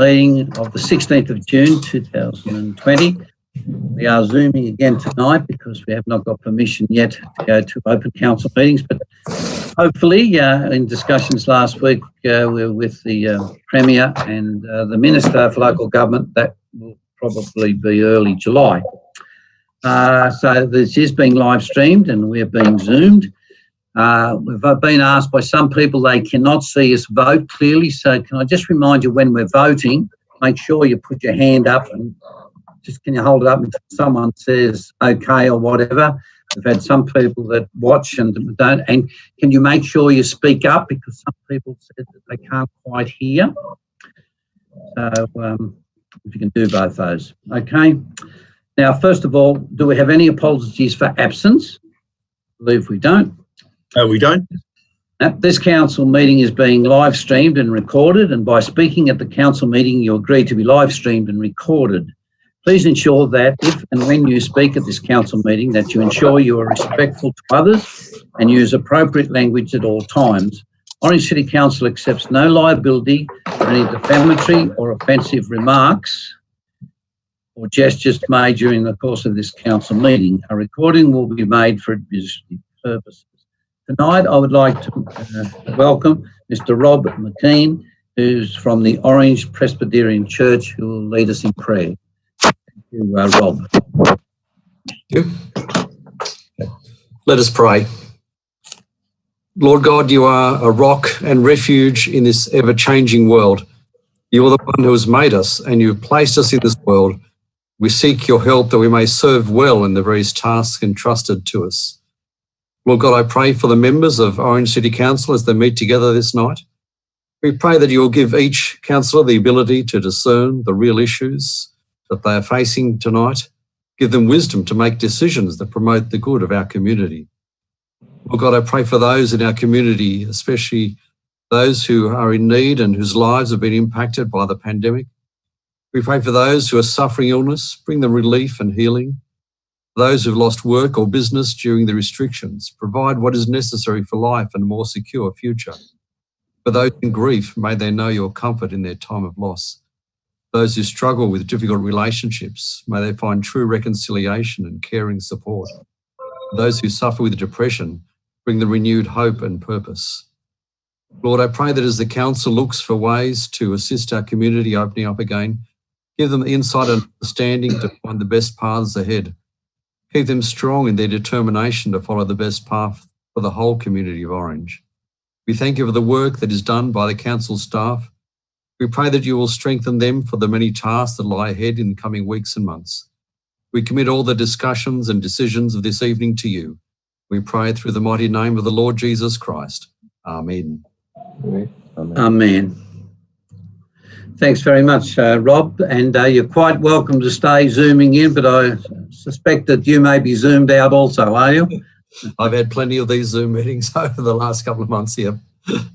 meeting of the 16th of June 2020. We are Zooming again tonight because we have not got permission yet to go to open council meetings, but hopefully in discussions last week we're with the Premier and the Minister for Local Government, that will probably be early July. So this is being live streamed and we're being Zoomed. We've been asked by some people they cannot see us vote clearly, so can I just remind you, when we're voting, make sure you put your hand up and just can you hold it up until someone says okay or whatever. We've had some people that watch and don't, and can you make sure you speak up because some people said that they can't quite hear. So if you can do both those. Okay. Now, first of all, do we have any apologies for absence? I believe we don't. No, we don't. This council meeting is being live streamed and recorded, and by speaking at the council meeting, you agree to be live streamed and recorded. Please ensure that if and when you speak at this council meeting, that you ensure you are respectful to others and use appropriate language at all times. Orange City Council accepts no liability for any defamatory or offensive remarks or gestures made during the course of this council meeting. A recording will be made for administrative purposes. Tonight, I would like to welcome Mr. Rob McKean, who's from the Orange Presbyterian Church, who will lead us in prayer. Thank you, Rob. Thank you. Let us pray. Lord God, you are a rock and refuge in this ever-changing world. You are the one who has made us, and you have placed us in this world. We seek your help that we may serve well in the various tasks entrusted to us. Lord God, I pray for the members of Orange City Council as they meet together this night. We pray that you will give each councillor the ability to discern the real issues that they are facing tonight. Give them wisdom to make decisions that promote the good of our community. Lord God, I pray for those in our community, especially those who are in need and whose lives have been impacted by the pandemic. We pray for those who are suffering illness, bring them relief and healing. Those who've lost work or business during the restrictions, provide what is necessary for life and a more secure future. For those in grief, may they know your comfort in their time of loss. Those who struggle with difficult relationships, may they find true reconciliation and caring support. Those who suffer with depression, bring the renewed hope and purpose. Lord, I pray that as the council looks for ways to assist our community opening up again, give them insight and understanding to find the best paths ahead. Keep them strong in their determination to follow the best path for the whole community of Orange. We thank you for the work that is done by the council staff. We pray that you will strengthen them for the many tasks that lie ahead in the coming weeks and months. We commit all the discussions and decisions of this evening to you. We pray through the mighty name of the Lord Jesus Christ. Amen. Amen. Amen. Thanks very much, Rob, and you're quite welcome to stay Zooming in, but I suspect that you may be Zoomed out also, are you? I've had plenty of these Zoom meetings over the last couple of months here.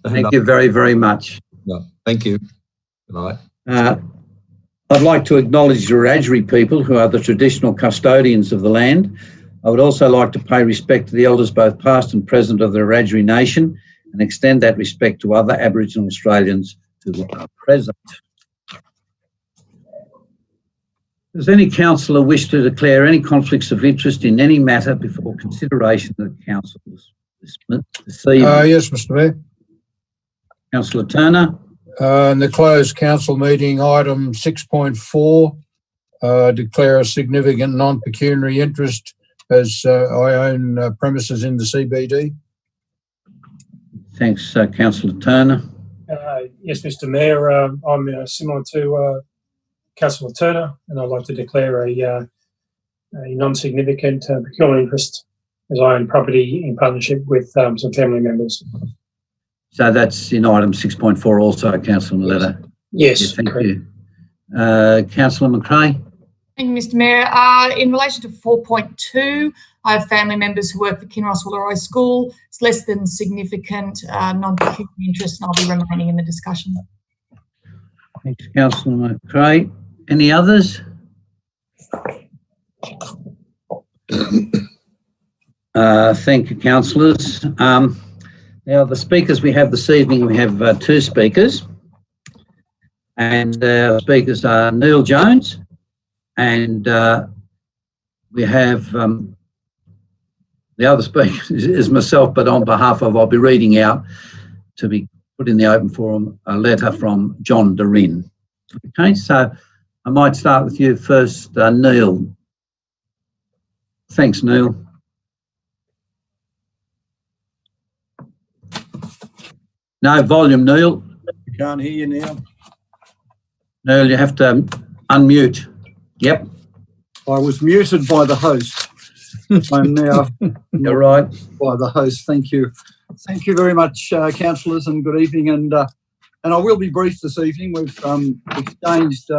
Thank you very, very much. No, thank you. Good night. I'd like to acknowledge the Wiradjuri people, who are the traditional custodians of the land. I would also like to pay respect to the elders, both past and present, of the Wiradjuri Nation, and extend that respect to other Aboriginal Australians who are present. Does any councillor wish to declare any conflicts of interest in any matter before consideration of the council this evening? Yes, Mr Mayor. Councillor Turner. In the closed council meeting, item 6.4, declare a significant non-pecuniary interest as I own premises in the CBD. Thanks, Councillor Turner. Yes, Mr Mayor, I'm similar to Councillor Turner, and I'd like to declare a non-significant pecuniary interest as I own property in partnership with some family members. So that's in item 6.4 also, Councillor Maletta? Yes. Thank you. Councillor McRae? Thank you, Mr Mayor. In relation to 4.2, I have family members who work for Kinross Woolloorai School. It's less than significant non-pecuniary interest, and I'll be remaining in the discussion. Thanks, Councillor McRae. Any others? Thank you, councillors. Now, the speakers we have this evening, we have two speakers. And our speakers are Neil Jones, and we have the other speaker is myself, but on behalf of, I'll be reading out to be put in the open forum a letter from John Dorin. Okay, so I might start with you first, Neil. Thanks, Neil. No volume, Neil. I can't hear you now. Neil, you have to unmute. Yep. I was muted by the host. I'm now You're right. by the host. Thank you. Thank you very much, councillors, and good evening. And I will be brief this evening. We've exchanged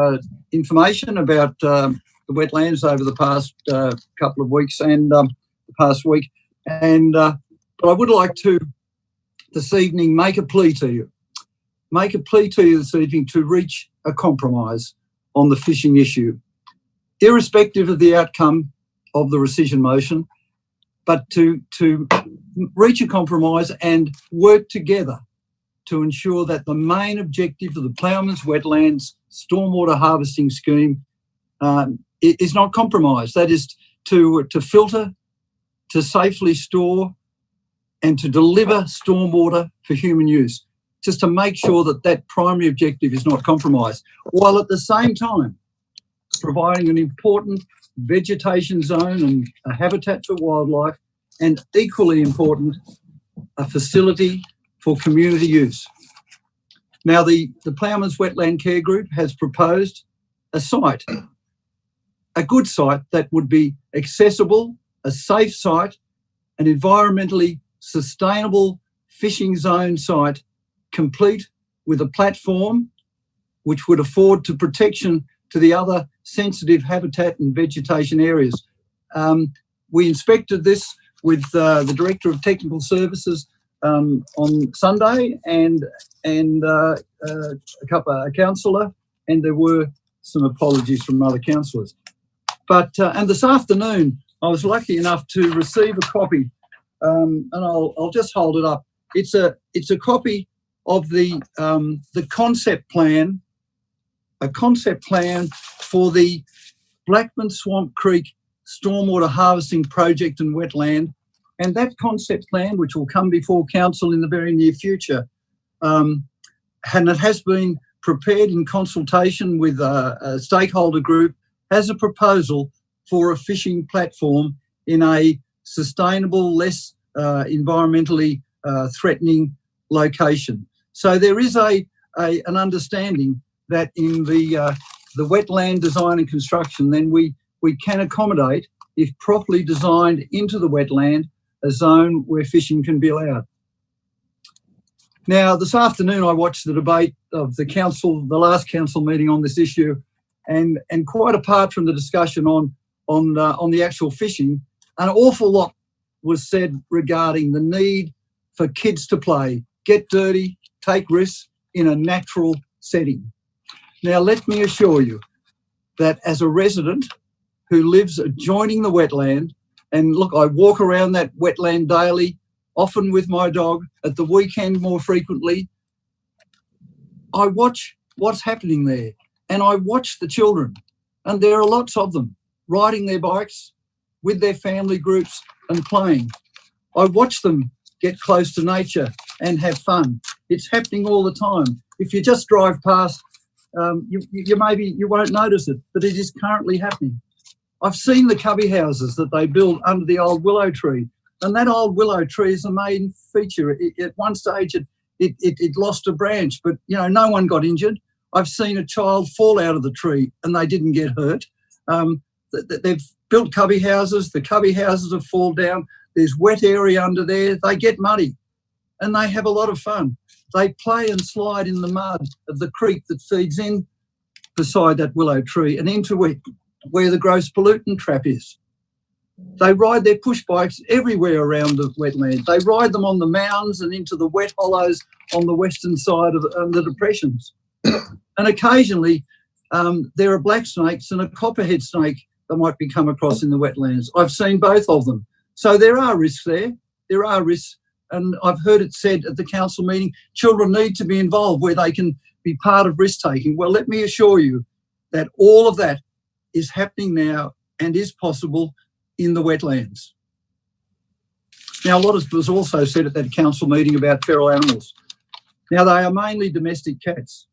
information about the wetlands over the past couple of weeks and the past week. And but I would like to this evening make a plea to you. Make a plea to you this evening to reach a compromise on the fishing issue, irrespective of the outcome of the rescission motion, but to reach a compromise and work together to ensure that the main objective of the Ploughman's Wetlands stormwater harvesting scheme is not compromised. That is to filter, to safely store and to deliver stormwater for human use, just to make sure that that primary objective is not compromised, while at the same time providing an important vegetation zone and a habitat for wildlife, and equally important, a facility for community use. Now, the Ploughman's Wetland Care Group has proposed a site, a good site that would be accessible, a safe site, an environmentally sustainable fishing zone site, complete with a platform which would afford to protection to the other sensitive habitat and vegetation areas. We inspected this with the Director of Technical Services on Sunday and a councillor, and there were some apologies from other councillors. But and this afternoon I was lucky enough to receive a copy, and I'll just hold it up. It's a copy of the concept plan, a concept plan for the Blackman Swamp Creek stormwater harvesting project and wetland. And that concept plan, which will come before council in the very near future, and it has been prepared in consultation with a stakeholder group, has a proposal for a fishing platform in a sustainable, less environmentally threatening location. So there is an understanding that in the wetland design and construction, then we can accommodate, if properly designed into the wetland, a zone where fishing can be allowed. Now, this afternoon I watched the debate of the council, the last council meeting on this issue, and quite apart from the discussion on the actual fishing, an awful lot was said regarding the need for kids to play, get dirty, take risks in a natural setting. Now, let me assure you that as a resident who lives adjoining the wetland, and look, I walk around that wetland daily, often with my dog, at the weekend more frequently, I watch what's happening there, and I watch the children, and there are lots of them riding their bikes with their family groups and playing. I watch them get close to nature and have fun. It's happening all the time. If you just drive past, you won't notice it, but it is currently happening. I've seen the cubby houses that they build under the old willow tree, and that old willow tree is a main feature. At one stage, it lost a branch, but no one got injured. I've seen a child fall out of the tree and they didn't get hurt. They've built cubby houses. The cubby houses have fallen down. There's wet area under there. They get muddy and they have a lot of fun. They play and slide in the mud of the creek that feeds in beside that willow tree and into where the gross pollutant trap is. They ride their push bikes everywhere around the wetland. They ride them on the mounds and into the wet hollows on the western side of the depressions. And occasionally there are black snakes and a copperhead snake that might be come across in the wetlands. I've seen both of them. So there are risks there. There are risks. And I've heard it said at the council meeting, children need to be involved where they can be part of risk taking. Well, let me assure you that all of that is happening now and is possible in the wetlands. Now, a lot was also said at that council meeting about feral animals. Now, they are mainly domestic cats,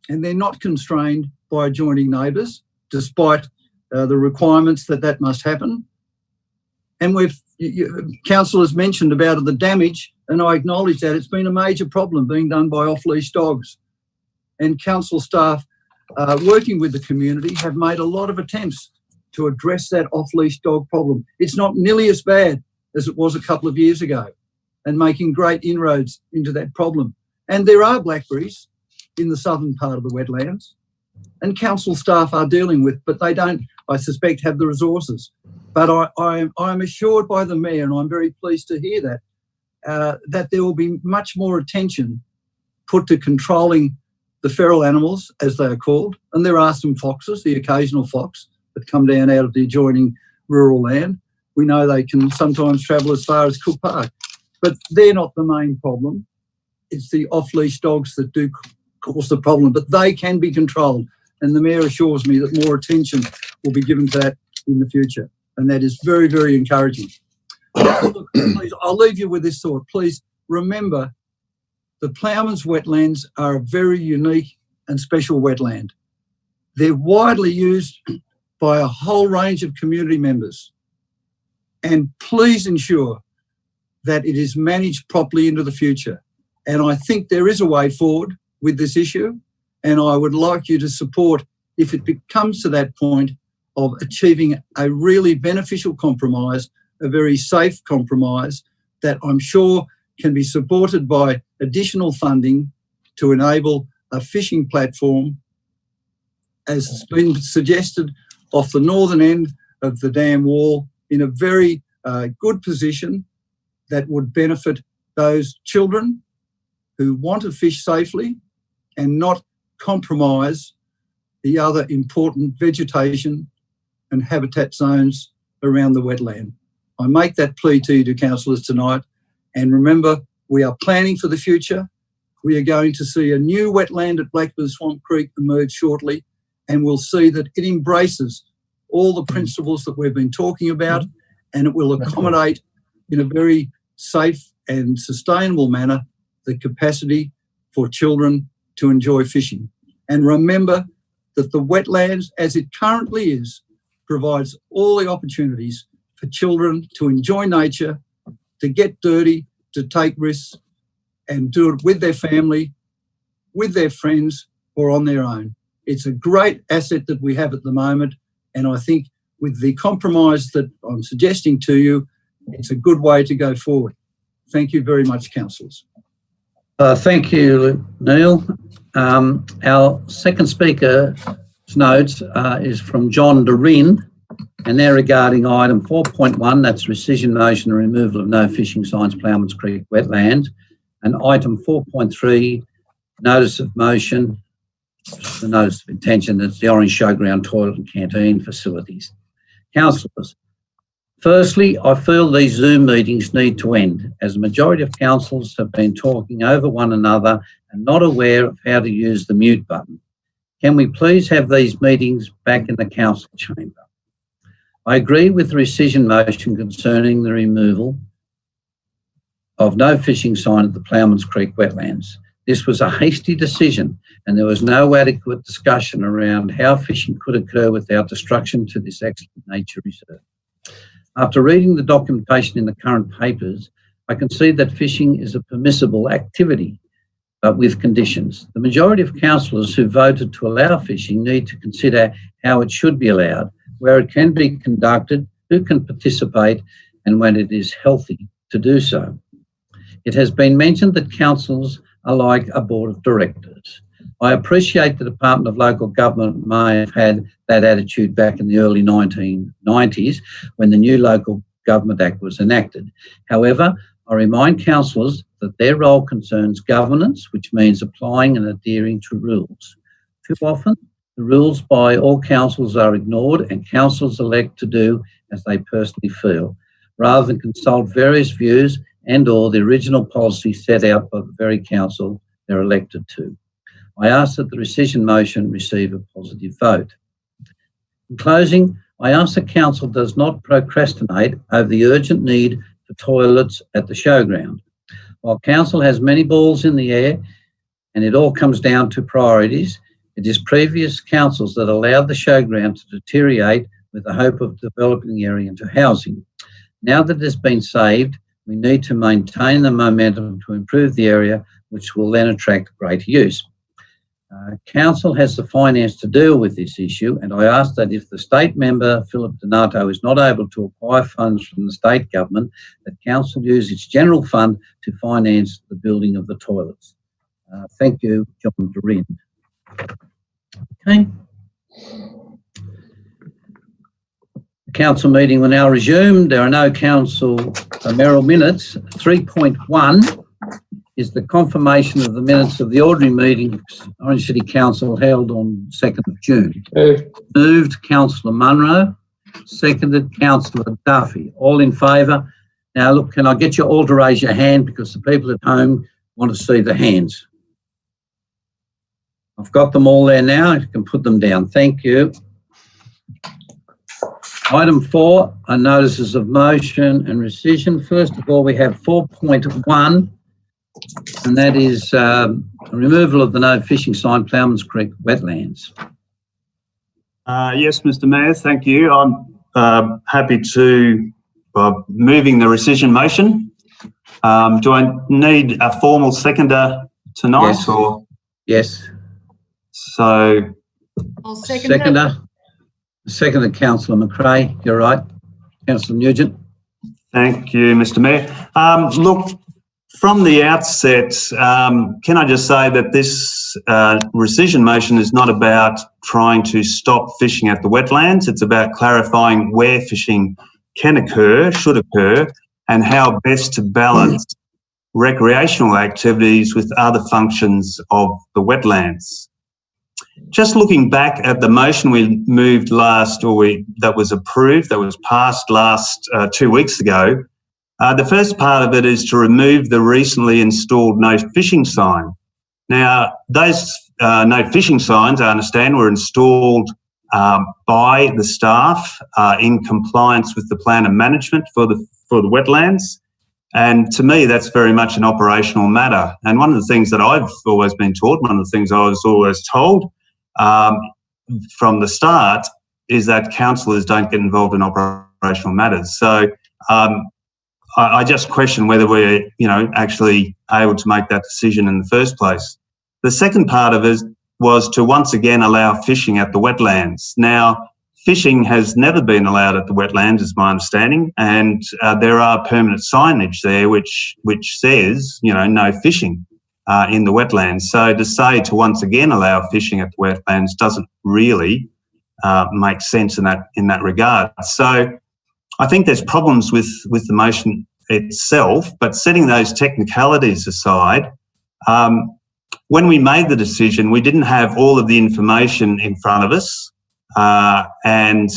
and they're not constrained by adjoining neighbours, despite the requirements that must happen. And council has mentioned about the damage, and I acknowledge that it's been a major problem being done by off-leash dogs. And council staff, working with the community, have made a lot of attempts to address that off-leash dog problem. It's not nearly as bad as it was a couple of years ago, and making great inroads into that problem. And there are blackberries in the southern part of the wetlands, and council staff are dealing with, but they don't, I suspect, have the resources. But I'm assured by the Mayor, and I'm very pleased to hear that, that there will be much more attention put to controlling the feral animals, as they are called. And there are some foxes, the occasional fox, that come down out of the adjoining rural land. We know they can sometimes travel as far as Cook Park, but they're not the main problem. It's the off-leash dogs that do cause the problem, but they can be controlled. And the Mayor assures me that more attention will be given to that in the future. And that is very, very encouraging. Look, please, I'll leave you with this thought. Please remember, the Ploughman's wetlands are a very unique and special wetland. They're widely used by a whole range of community members. And please ensure that it is managed properly into the future. And I think there is a way forward with this issue. And I would like you to support, if it comes to that point, of achieving a really beneficial compromise, a very safe compromise that I'm sure can be supported by additional funding to enable a fishing platform, as has been suggested, off the northern end of the dam wall in a very good position that would benefit those children who want to fish safely and not compromise the other important vegetation and habitat zones around the wetland. I make that plea to you, to councillors, tonight. And remember, we are planning for the future. We are going to see a new wetland at Blackburn Swamp Creek emerge shortly, and we'll see that it embraces all the principles that we've been talking about, and it will accommodate in a very safe and sustainable manner the capacity for children to enjoy fishing. And remember that the wetlands, as it currently is, provides all the opportunities for children to enjoy nature, to get dirty, to take risks, and do it with their family, with their friends, or on their own. It's a great asset that we have at the moment, and I think with the compromise that I'm suggesting to you, it's a good way to go forward. Thank you very much, councillors. Thank you, Neil. Our second speaker's notes is from John Dorin, and they're regarding item 4.1, that's rescission motion and removal of no fishing signs, Ploughman's Creek wetland, and item 4.3, notice of motion, the notice of intention, that's the Orange Showground toilet and canteen facilities. Councillors, firstly, I feel these Zoom meetings need to end, as the majority of councillors have been talking over one another and not aware of how to use the mute button. Can we please have these meetings back in the council chamber? I agree with the rescission motion concerning the removal of no fishing sign at the Ploughman's Creek wetlands. This was a hasty decision, and there was no adequate discussion around how fishing could occur without destruction to this excellent nature reserve. After reading the documentation in the current papers, I can see that fishing is a permissible activity, but with conditions. The majority of councillors who voted to allow fishing need to consider how it should be allowed, where it can be conducted, who can participate, and when it is healthy to do so. It has been mentioned that councils are like a board of directors. I appreciate the Department of Local Government may have had that attitude back in the early 1990s when the new Local Government Act was enacted. However, I remind councillors that their role concerns governance, which means applying and adhering to rules. Too often, the rules by all councils are ignored and councils elect to do as they personally feel, rather than consult various views and or the original policy set out by the very council they're elected to. I ask that the rescission motion receive a positive vote. In closing, I ask that Council does not procrastinate over the urgent need for toilets at the showground. While Council has many balls in the air and it all comes down to priorities, it is previous councils that allowed the showground to deteriorate with the hope of developing the area into housing. Now that it has been saved, we need to maintain the momentum to improve the area, which will then attract greater use. Council has the finance to deal with this issue, and I ask that if the state member, Philip Donato, is not able to acquire funds from the state government, that Council use its general fund to finance the building of the toilets. Thank you, John Dorin. Okay. The council meeting will now resume. There are no council mayoral minutes. 3.1 is the confirmation of the minutes of the ordinary meeting Orange City Council held on 2nd of June. Moved Councillor Munro, seconded Councillor Duffy. All in favour? Now look, can I get you all to raise your hand because the people at home want to see the hands. I've got them all there now. You can put them down. Thank you. Item 4 are notices of motion and rescission. First of all, we have 4.1, and that is removal of the no fishing sign, Ploughman's Creek Wetlands. Yes, Mr. Mayor, thank you. I'm happy to moving the rescission motion. Do I need a formal seconder tonight? Yes. Or yes. So I'll second seconder. Seconder, Councillor McRae. You're right. Councillor Nugent. thank you, Mr. Mayor. Look, from the outset, can I just say that this rescission motion is not about trying to stop fishing at the wetlands. It's about clarifying where fishing can occur, should occur, and how best to balance recreational activities with other functions of the wetlands. Just looking back at the motion we moved that was approved, that was passed last 2 weeks ago, the first part of it is to remove the recently installed no fishing sign. Now, those no fishing signs, I understand, were installed by the staff in compliance with the plan of management for the wetlands. And to me, that's very much an operational matter. And one of the things that I've always been taught, one of the things I was always told from the start is that councillors don't get involved in operational matters. So I just question whether we're, actually able to make that decision in the first place. The second part of it was to once again allow fishing at the wetlands. Now, fishing has never been allowed at the wetlands, is my understanding, and there are permanent signage there which says, no fishing in the wetlands. So to say to once again allow fishing at the wetlands doesn't really make sense in that regard. So I think there's problems with the motion itself, but setting those technicalities aside, when we made the decision, we didn't have all of the information in front of us, and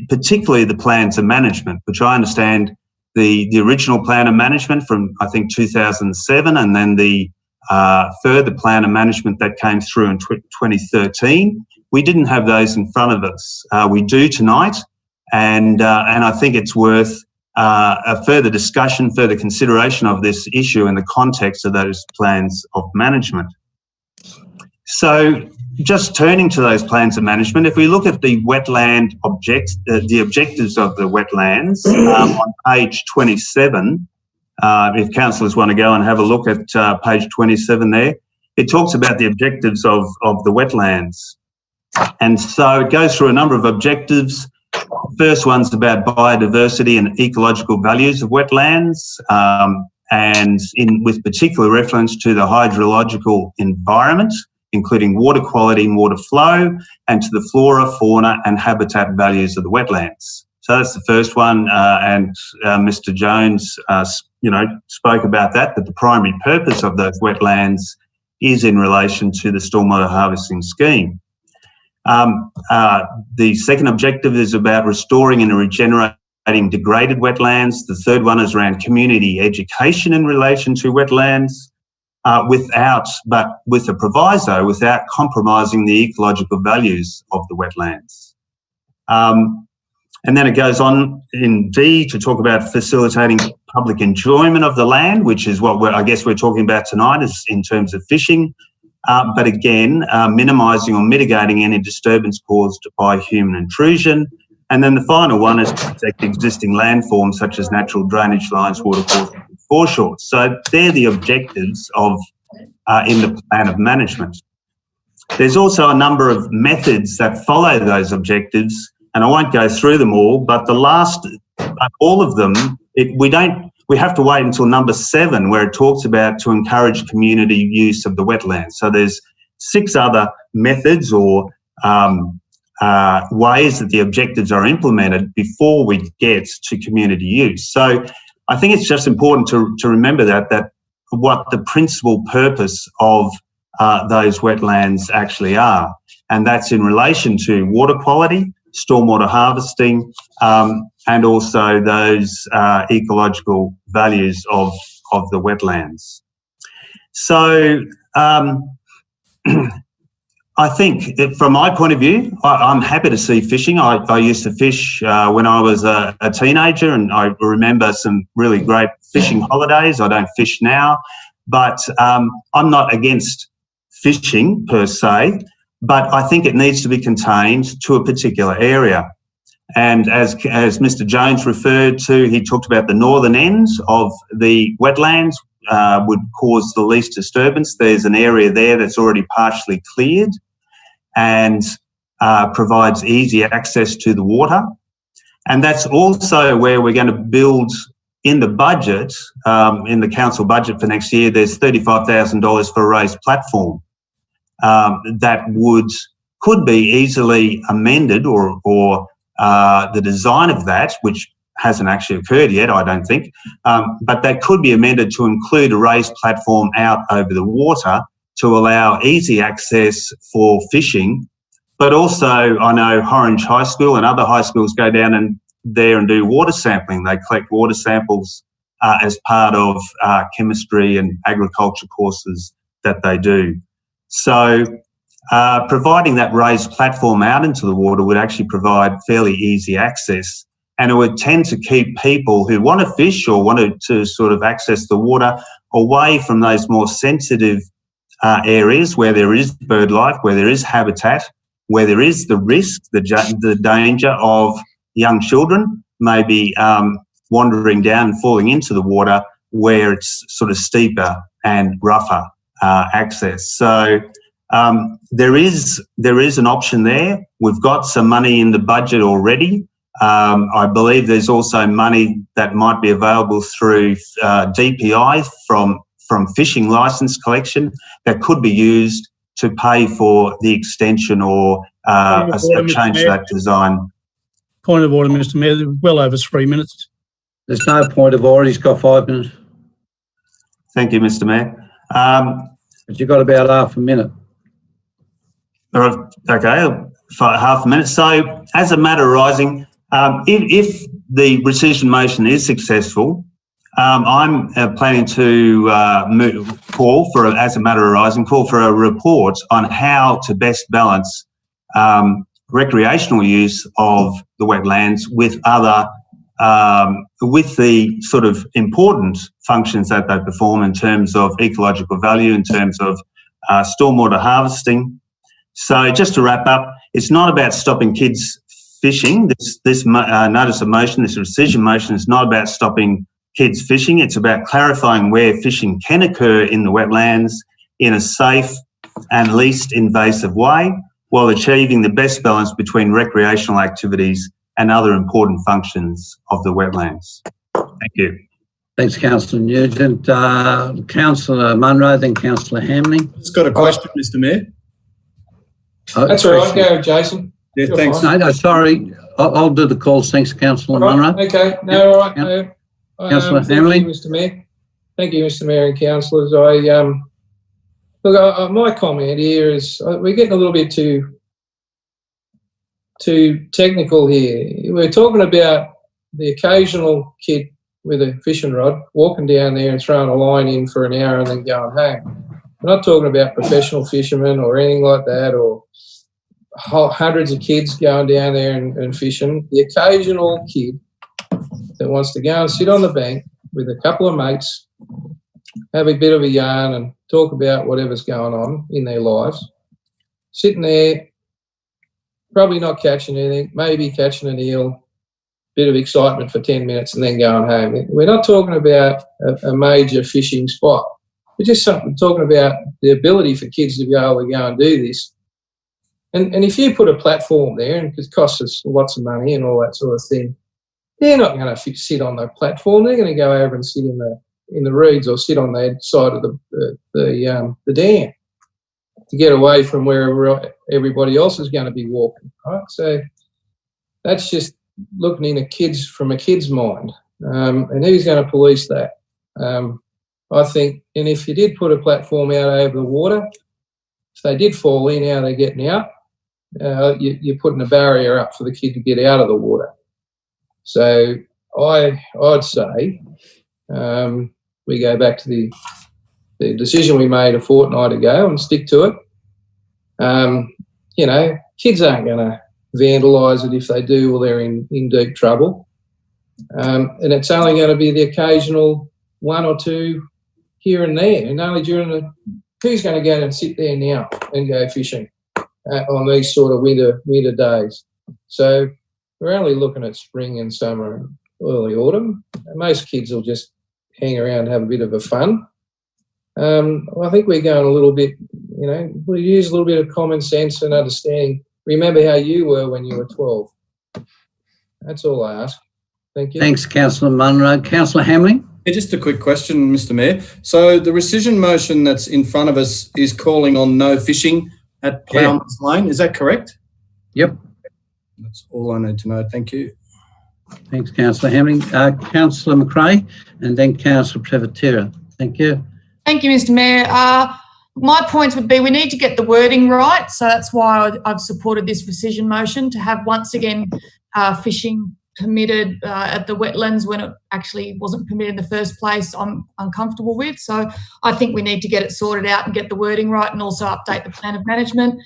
particularly the plans of management, which I understand the original plan of management from, I think, 2007, and then the further plan of management that came through in 2013. We didn't have those in front of us. We do tonight, and I think it's worth a further discussion, further consideration of this issue in the context of those plans of management. So just turning to those plans of management, if we look at the wetland the objectives of the wetlands on page 27, if councillors want to go and have a look at page 27 there, it talks about the objectives of the wetlands. And so it goes through a number of objectives. First one's about biodiversity and ecological values of wetlands, and with particular reference to the hydrological environment, including water quality and water flow, and to the flora, fauna and habitat values of the wetlands. So that's the first one, and Mr. Jones, spoke about that the primary purpose of those wetlands is in relation to the stormwater harvesting scheme. The second objective is about restoring and regenerating degraded wetlands. The third one is around community education in relation to wetlands. but with a proviso, without compromising the ecological values of the wetlands. And then it goes on in D to talk about facilitating public enjoyment of the land, which is what I guess we're talking about tonight, is in terms of fishing. But again, minimising or mitigating any disturbance caused by human intrusion. And then the final one is to protect existing landforms such as natural drainage lines, watercourses and foreshores. So they're the objectives of in the plan of management. There's also a number of methods that follow those objectives, and I won't go through them all, but all of them, we have to wait until number 7, where it talks about to encourage community use of the wetlands. So there's 6 other methods or ways that the objectives are implemented before we get to community use. So I think it's just important to remember that what the principal purpose of those wetlands actually are, and that's in relation to water quality, stormwater harvesting, and also those ecological values of the wetlands. So I think from my point of view, I'm happy to see fishing. I used to fish when I was a teenager, and I remember some really great fishing holidays. I don't fish now, but I'm not against fishing per se, but I think it needs to be contained to a particular area. And as Mr. Jones referred to, he talked about the northern ends of the wetlands would cause the least disturbance. There's an area there that's already partially cleared and provides easy access to the water. And that's also where we're going to build in the budget, in the council budget for next year. There's $35,000 for a raised platform that could be easily amended, or the design of that, which hasn't actually occurred yet, I don't think, but that could be amended to include a raised platform out over the water to allow easy access for fishing. But also, I know Orange High School and other high schools go down there and do water sampling. They collect water samples as part of chemistry and agriculture courses that they do. So providing that raised platform out into the water would actually provide fairly easy access, and it would tend to keep people who want to fish or wanted to sort of access the water away from those more sensitive areas where there is bird life, where there is habitat, where there is the risk, the danger of young children maybe wandering down and falling into the water where it's sort of steeper and rougher access. So there is an option there. We've got some money in the budget already. I believe there's also money that might be available through DPI from fishing licence collection that could be used to pay for the extension or a change to that design. Point of order, Mr. Mayor. Well over 3 minutes. There's no point of order. He's got 5 minutes. Thank you, Mr. Mayor. But you've got about half a minute. Okay, for half a minute. So, as a matter arising, if the rescission motion is successful, I'm planning to call for a report on how to best balance recreational use of the wetlands with with the sort of important functions that they perform in terms of ecological value, in terms of stormwater harvesting. So just to wrap up, it's not about stopping kids fishing. This notice of motion, this rescission motion, is not about stopping kids fishing. It's about clarifying where fishing can occur in the wetlands in a safe and least invasive way, while achieving the best balance between recreational activities and other important functions of the wetlands. Thank you. Thanks, Councillor Nugent. Councillor Munro, then Councillor Hamley. Just got a question, Mr. Mayor. That's all right. Go, Jason. Yeah, You're thanks. fine. No, sorry. I'll do the calls. Thanks, Councillor Munro. Okay. No, all right. No. Councillor Thank Hamley. you, Mr. Mayor. Thank you, Mr. Mayor and councillors. My comment here is we're getting a little bit too technical here. We're talking about the occasional kid with a fishing rod, walking down there and throwing a line in for an hour and then going home. We're not talking about professional fishermen or anything like that, or hundreds of kids going down there and fishing. The occasional kid that wants to go and sit on the bank with a couple of mates, have a bit of a yarn and talk about whatever's going on in their lives, sitting there, probably not catching anything, maybe catching an eel, bit of excitement for 10 minutes and then going home. We're not talking about a major fishing spot. We're just talking about the ability for kids to be able to go and do this. And if you put a platform there, and it costs us lots of money and all that sort of thing, they're not going to sit on the platform. They're going to go over and sit in the reeds or sit on the side of the dam to get away from wherever everybody else is going to be walking. Right? So that's just looking in from a kid's mind, and who's going to police that? I think, and if you did put a platform out over the water, if they did fall in, how they're getting out, you're putting a barrier up for the kid to get out of the water. So I'd say we go back to the decision we made a fortnight ago and stick to it. Kids aren't going to vandalise it. If they do, well, they're in deep trouble. And it's only going to be the occasional one or two here and there, and only during who's going to go and sit there now and go fishing on these sort of winter days? So we're only looking at spring and summer and early autumn. And most kids will just hang around and have a bit of a fun. I think we're going a little bit, we use a little bit of common sense and understanding. Remember how you were when you were 12. That's all I ask. Thank you. Thanks, Councillor Munro. Councillor Hamling? Yeah, just a quick question, Mr. Mayor. So the rescission motion that's in front of us is calling on no fishing at Plowman's Lane. Is that correct? Yep. That's all I need to know. Thank you. Thanks, Councillor Hamling. Councillor McRae and then Councillor Prevatera. Thank you. Thank you, Mr. Mayor. My points would be we need to get the wording right. So that's why I've supported this rescission motion, to have once again fishing permitted at the wetlands when it actually wasn't permitted in the first place. I'm uncomfortable with. So I think we need to get it sorted out and get the wording right, and also update the plan of management.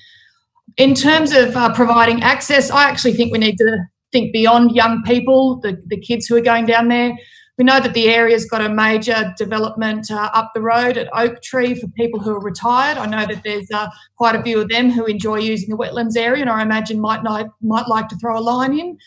In terms of providing access, I actually think we need to think beyond young people, the kids who are going down there. We know that the area's got a major development up the road at Oak Tree for people who are retired. I know that there's quite a few of them who enjoy using the wetlands area, and I imagine might like to throw a line in.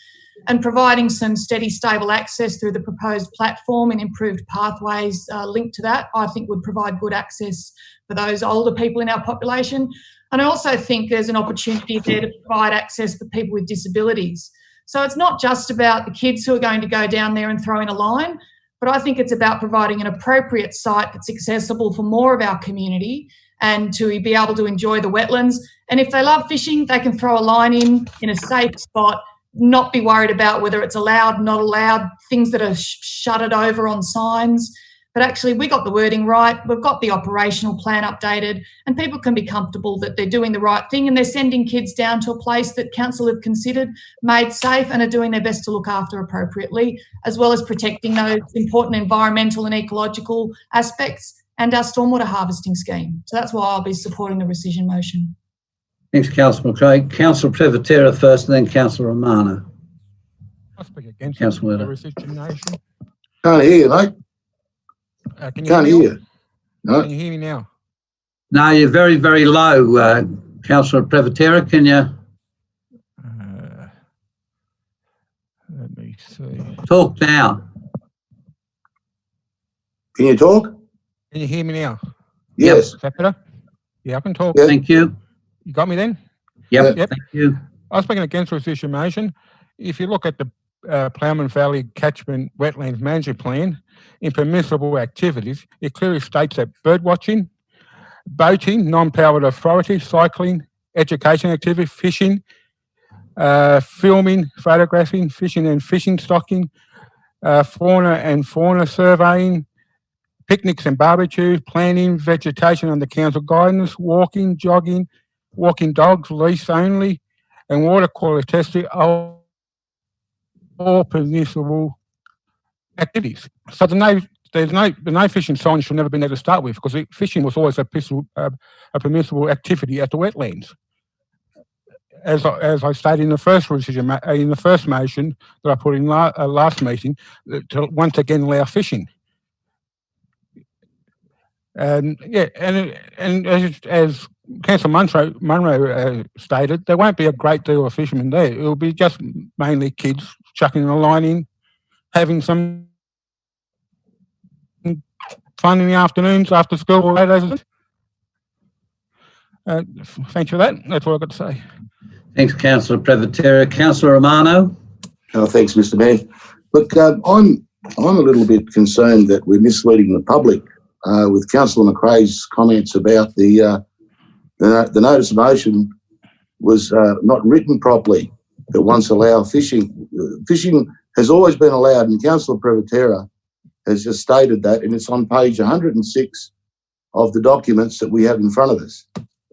And providing some steady, stable access through the proposed platform and improved pathways linked to that, I think would provide good access for those older people in our population. And I also think there's an opportunity there to provide access for people with disabilities. So it's not just about the kids who are going to go down there and throw in a line, but I think it's about providing an appropriate site that's accessible for more of our community and to be able to enjoy the wetlands. And if they love fishing, they can throw a line in a safe spot, not be worried about whether it's allowed, not allowed, things that are shuttered over on signs. But actually, we got the wording right, we've got the operational plan updated, and people can be comfortable that they're doing the right thing and they're sending kids down to a place that council have considered, made safe, and are doing their best to look after appropriately, as well as protecting those important environmental and ecological aspects and our stormwater harvesting scheme. So that's why I'll be supporting the rescission motion. Thanks, Councillor McRae. Councillor Prevatera first and then Councillor Romano. I speak against the Councillor rescission motion. Can't hear you, mate. Can Can't hear you. No. Can you hear me now? No, you're very, very low, Councillor Prevatera. Can you Let me see. talk now? Can you talk? Can you hear me now? Yes. Is that better? Yeah, I can talk. Yeah. Thank you. You got me then? Yep. Yep. Thank you. I was speaking against rescission motion. If you look at the Plowman Valley Catchment Wetlands Management Plan, in permissible activities, it clearly states that bird watching, boating, non-powered authority, cycling, education activity, fishing, filming, photographing, fishing and fishing stocking, fauna surveying, picnics and barbecues, planning, vegetation under council guidance, walking, jogging, walking dogs, leash only, and water quality testing all permissible activities. So the no fishing sign should never have been there to start with, because fishing was always a permissible activity at the wetlands. As I stated in the first motion that I put in last meeting, to once again allow fishing. And yeah, and as Councillor Munro stated, there won't be a great deal of fishermen there. It will be just mainly kids chucking a line in, having some fun in the afternoons after school or later. Thanks for that. That's all I've got to say. Thanks, Councillor Prevatera. Councillor Romano. Oh, thanks, Mr. Mayor. Look, I'm a little bit concerned that we're misleading the public with Councillor McRae's comments about the notice of motion was not written properly, that once allow fishing. Fishing has always been allowed, and Councillor Prevatera has just stated that, and it's on page 106 of the documents that we have in front of us.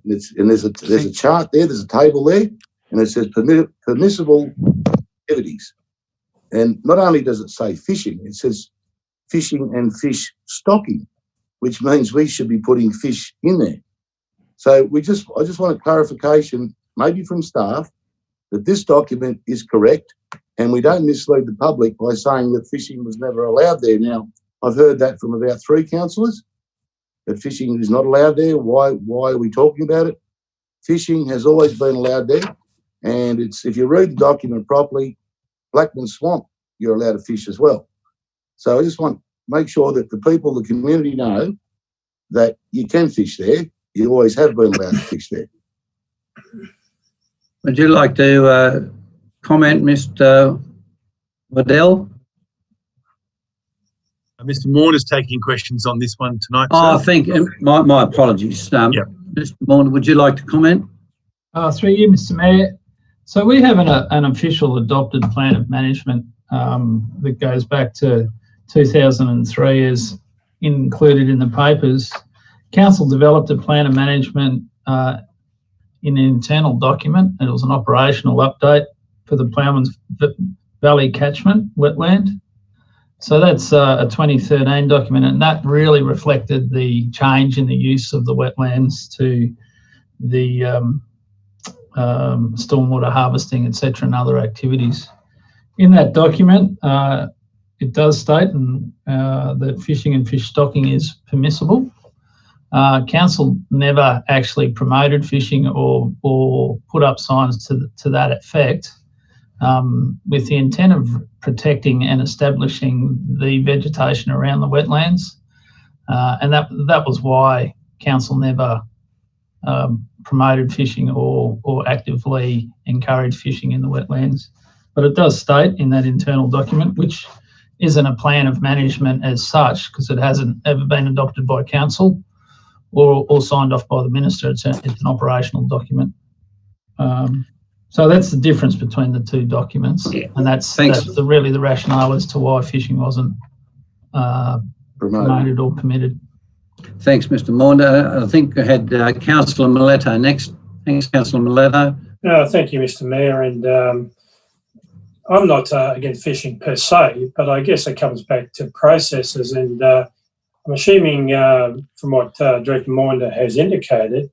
And there's a chart there, there's a table there, and it says permissible activities. And not only does it say fishing, it says fishing and fish stocking, which means we should be putting fish in there. So I just want a clarification, maybe from staff, that this document is correct and we don't mislead the public by saying that fishing was never allowed there. Now, I've heard that from about 3 councillors, that fishing is not allowed there. Why are we talking about it? Fishing has always been allowed there, and if you read the document properly, Blackman Swamp, you're allowed to fish as well. So I just want to make sure that the people, the community know that you can fish there. You always have been allowed to fish there. Would you like to comment, Mr. Waddell? Mr. Morn is taking questions on this one tonight. Oh, I think my apologies. Mr. Morn, would you like to comment? Through you, Mr. Mayor. So we have an official adopted plan of management that goes back to 2003, as included in the papers. Council developed a plan of management in an internal document. It was an operational update for the Plowman's Valley catchment wetland. So that's a 2013 document, and that really reflected the change in the use of the wetlands to the stormwater harvesting, etc., and other activities. In that document, it does state that fishing and fish stocking is permissible. Council never actually promoted fishing or put up signs to that effect, with the intent of protecting and establishing the vegetation around the wetlands, and that was why Council never promoted fishing or actively encouraged fishing in the wetlands. But it does state in that internal document, which isn't a plan of management as such, because it hasn't ever been adopted by Council or signed off by the Minister. It's an operational document. So that's the difference between the two documents, and that's really the rationale as to why fishing wasn't promoted or permitted. Thanks, Mr. Maunda. I think I had Councillor Miletto next. Thanks, Councillor Miletto. Thank you, Mr. Mayor. And I'm not against fishing per se, but I guess it comes back to processes. And I'm assuming from what Director Maunda has indicated,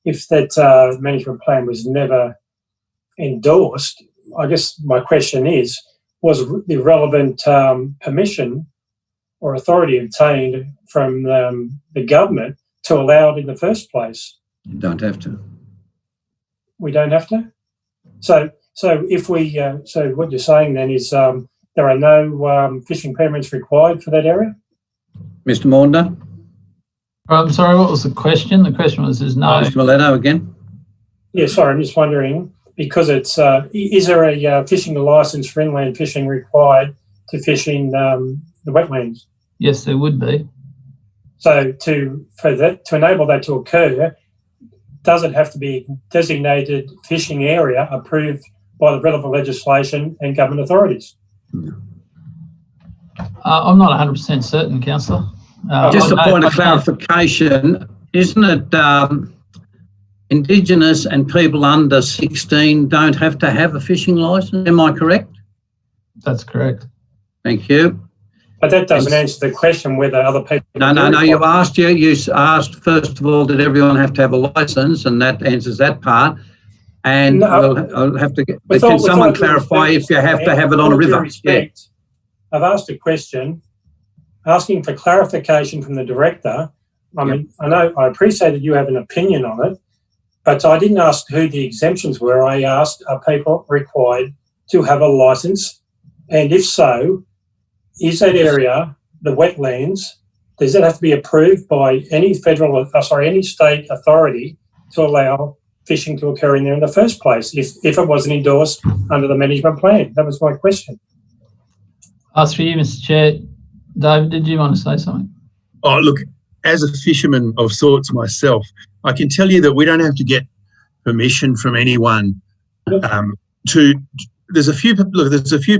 if that management plan was never endorsed, I guess my question is, was the relevant permission or authority obtained from the government to allow it in the first place? You don't have to. We don't have to? So if we, so what you're saying then is there are no fishing permits required for that area? Mr. Maunda? I'm sorry, what was the question? The question was, there's no... Mr. Miletto again? Yeah, sorry, I'm just wondering, because it's, is there a fishing licence for inland fishing required to fish in the wetlands? Yes, there would be. So to enable that to occur, does it have to be designated fishing area approved by the relevant legislation and government authorities? I'm not 100% certain, Councillor. Just a point of clarification, isn't it Indigenous and people under 16 don't have to have a fishing licence? Am I correct? That's correct. Thank you. But that doesn't answer the question whether other people... No. You asked, first of all, did everyone have to have a licence? And that answers that part. And I'll have to get... Can someone clarify if you have to have it on a river? I've asked a question, asking for clarification from the director. I mean, I appreciate that you have an opinion on it, but I didn't ask who the exemptions were. I asked, are people required to have a licence? And if so, is that area, the wetlands, does that have to be approved by any any state authority to allow fishing to occur in there in the first place, if it wasn't endorsed under the management plan? That was my question. Ask for you, Mr. Chair. David, did you want to say something? Oh, look, as a fisherman of sorts myself, I can tell you that we don't have to get permission from anyone there's a few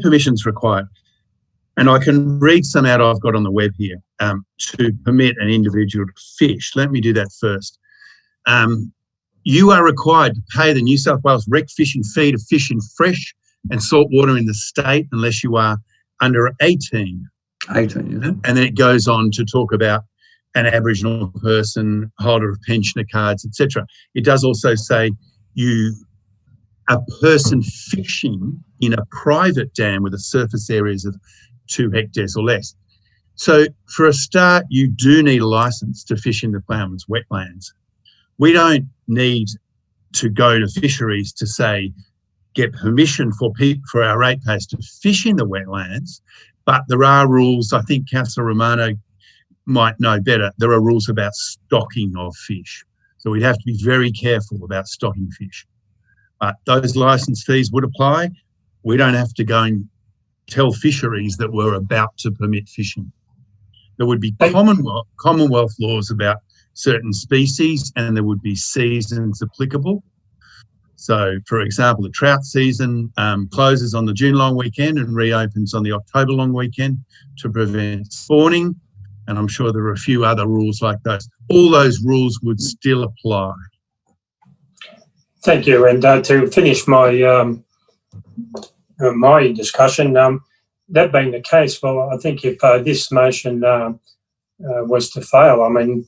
permissions required. And I can read some out I've got on the web here to permit an individual to fish. Let me do that first. You are required to pay the New South Wales rec fishing fee to fish in fresh and salt water in the state unless you are under 18. 18, yeah. And then it goes on to talk about an Aboriginal person, holder of pensioner cards, etc. It does also say a person fishing in a private dam with a surface areas of 2 hectares or less. So for a start, you do need a licence to fish in the Ploughman's wetlands. We don't need to go to fisheries to say, get permission for our ratepayers to fish in the wetlands, but there are rules. I think Councillor Romano might know better. There are rules about stocking of fish. So we'd have to be very careful about stocking fish. But those licence fees would apply. We don't have to go and tell fisheries that we're about to permit fishing. There would be Commonwealth laws about certain species, and there would be seasons applicable. So, for example, the trout season closes on the June long weekend and reopens on the October long weekend to prevent spawning. And I'm sure there are a few other rules like those. All those rules would still apply. Thank you. And to finish my my discussion, that being the case, well, I think if this motion was to fail, I mean,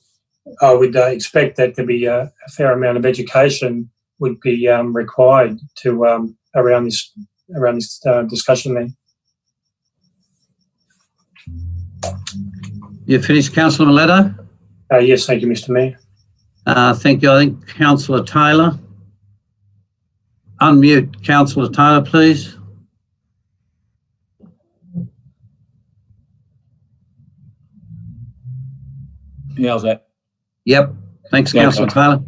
I would expect that to be a fair amount of education would be required to around this discussion there. You finished, Councillor Maletta? Yes, thank you, Mr. Mayor. Thank you. I think Councillor Taylor. Unmute Councillor Taylor, please. How's that? Yep. Thanks, Councillor Taylor.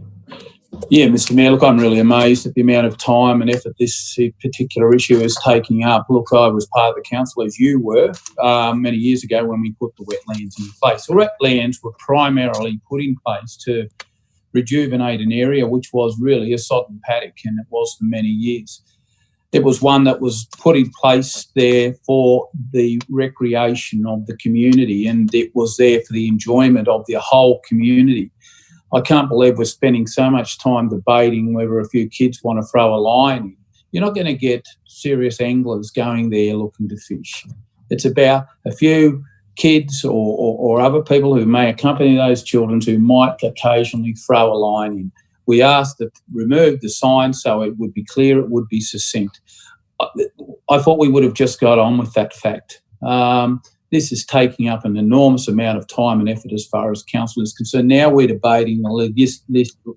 Yeah, Mr. Mayor, look, I'm really amazed at the amount of time and effort this particular issue is taking up. Look, I was part of the council, as you were, many years ago when we put the wetlands in place. The wetlands were primarily put in place to rejuvenate an area which was really a sodden paddock, and it was for many years. It was one that was put in place there for the recreation of the community, and it was there for the enjoyment of the whole community. I can't believe we're spending so much time debating whether a few kids want to throw a line in. You're not going to get serious anglers going there looking to fish. It's about a few kids or other people who may accompany those children who might occasionally throw a line in. We asked to remove the sign so it would be clear, it would be succinct. I thought we would have just got on with that fact. This is taking up an enormous amount of time and effort as far as council is concerned. Now we're debating the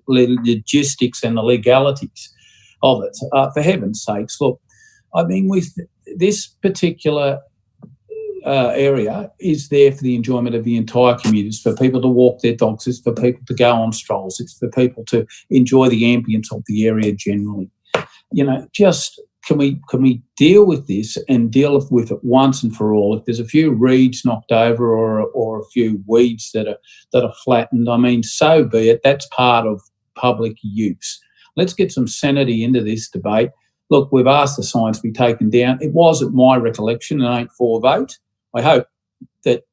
logistics and the legalities of it. For heaven's sakes, look, I mean, with this particular area is there for the enjoyment of the entire community. It's for people to walk their dogs. It's for people to go on strolls. It's for people to enjoy the ambience of the area generally. You know, just can we deal with this and deal with it once and for all? If there's a few reeds knocked over or a few weeds that are flattened, I mean, so be it. That's part of public use. Let's get some sanity into this debate. Look, we've asked the signs to be taken down. It was, at my recollection, an 8-4 vote. I hope that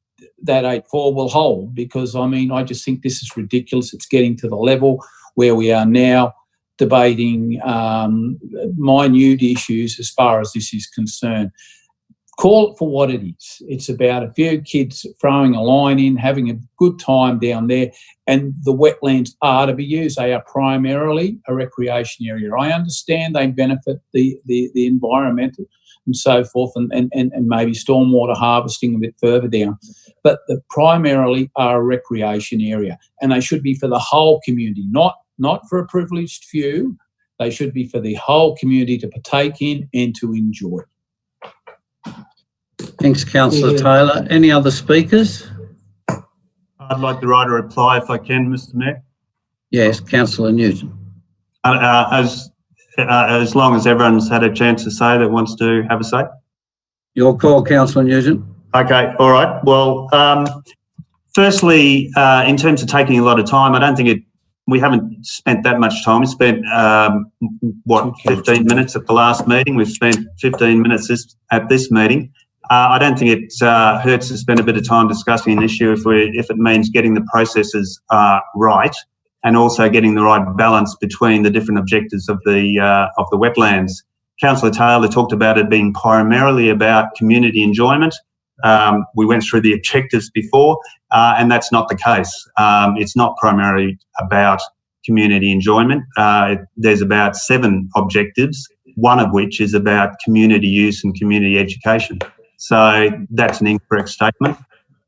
8-4 will hold because, I mean, I just think this is ridiculous. It's getting to the level where we are now debating minute issues as far as this is concerned. call it for what it is. It's about a few kids throwing a line in, having a good time down there, and the wetlands are to be used. They are primarily a recreation area. I understand they benefit the environmental and so forth, and maybe stormwater harvesting a bit further down, but they primarily are a recreation area, and they should be for the whole community, not for a privileged few. They should be for the whole community to partake in and to enjoy. Thanks, Councillor Taylor. Any other speakers? I'd like to write a reply if I can, Mr. Mayor. Yes, Councillor Newton. As long as everyone's had a chance to say that wants to have a say. Your call, Councillor Newton. Okay, all right. Well, firstly, in terms of taking a lot of time, I don't think we haven't spent that much time. We spent, 15 minutes at the last meeting. We've spent 15 minutes at this meeting. I don't think it hurts to spend a bit of time discussing an issue if it means getting the processes right, and also getting the right balance between the different objectives of the wetlands. Councillor Taylor talked about it being primarily about community enjoyment. We went through the objectives before, and that's not the case. It's not primarily about community enjoyment. There's about 7 objectives, one of which is about community use and community education. So that's an incorrect statement.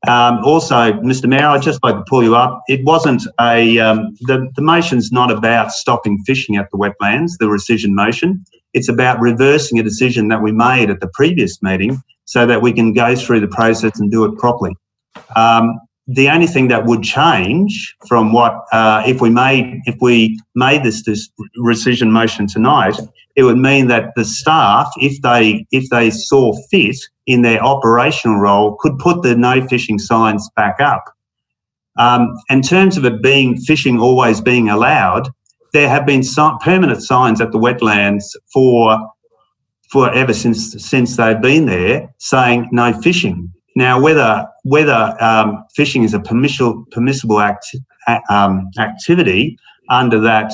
Also, Mr. Mayor, I'd just like to pull you up. It wasn't the motion's not about stopping fishing at the wetlands, the rescission motion. It's about reversing a decision that we made at the previous meeting so that we can go through the process and do it properly. The only thing that would change from what if we made this rescission motion tonight, it would mean that the staff, if they saw fit in their operational role, could put the no fishing signs back up. In terms of it being fishing always being allowed, there have been permanent signs at the wetlands ever since they've been there saying no fishing. Now, whether fishing is a permissible activity under that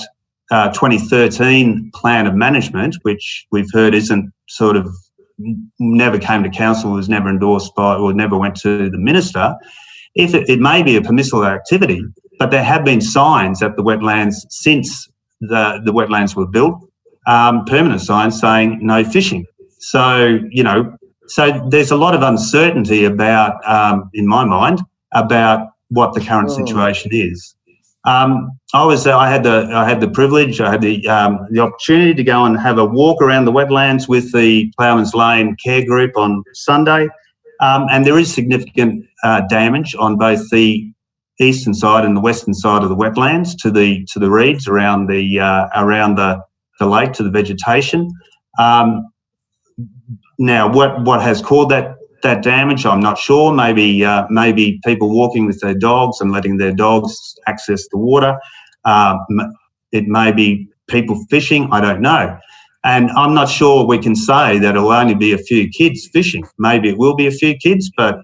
2013 plan of management, which we've heard isn't never came to council, was never endorsed by, or never went to the minister, it may be a permissible activity, but there have been signs at the wetlands since the wetlands were built, permanent signs saying no fishing. So, so there's a lot of uncertainty about, in my mind, about what the current situation is. I had the privilege, I had the opportunity to go and have a walk around the wetlands with the Ploughman's Lane Care Group on Sunday, and there is significant damage on both the eastern side and the western side of the wetlands to the reeds around the lake, to the vegetation. Now, what has caused that damage, I'm not sure. Maybe people walking with their dogs and letting their dogs access the water. It may be people fishing, I don't know. And I'm not sure we can say that it'll only be a few kids fishing. Maybe it will be a few kids, but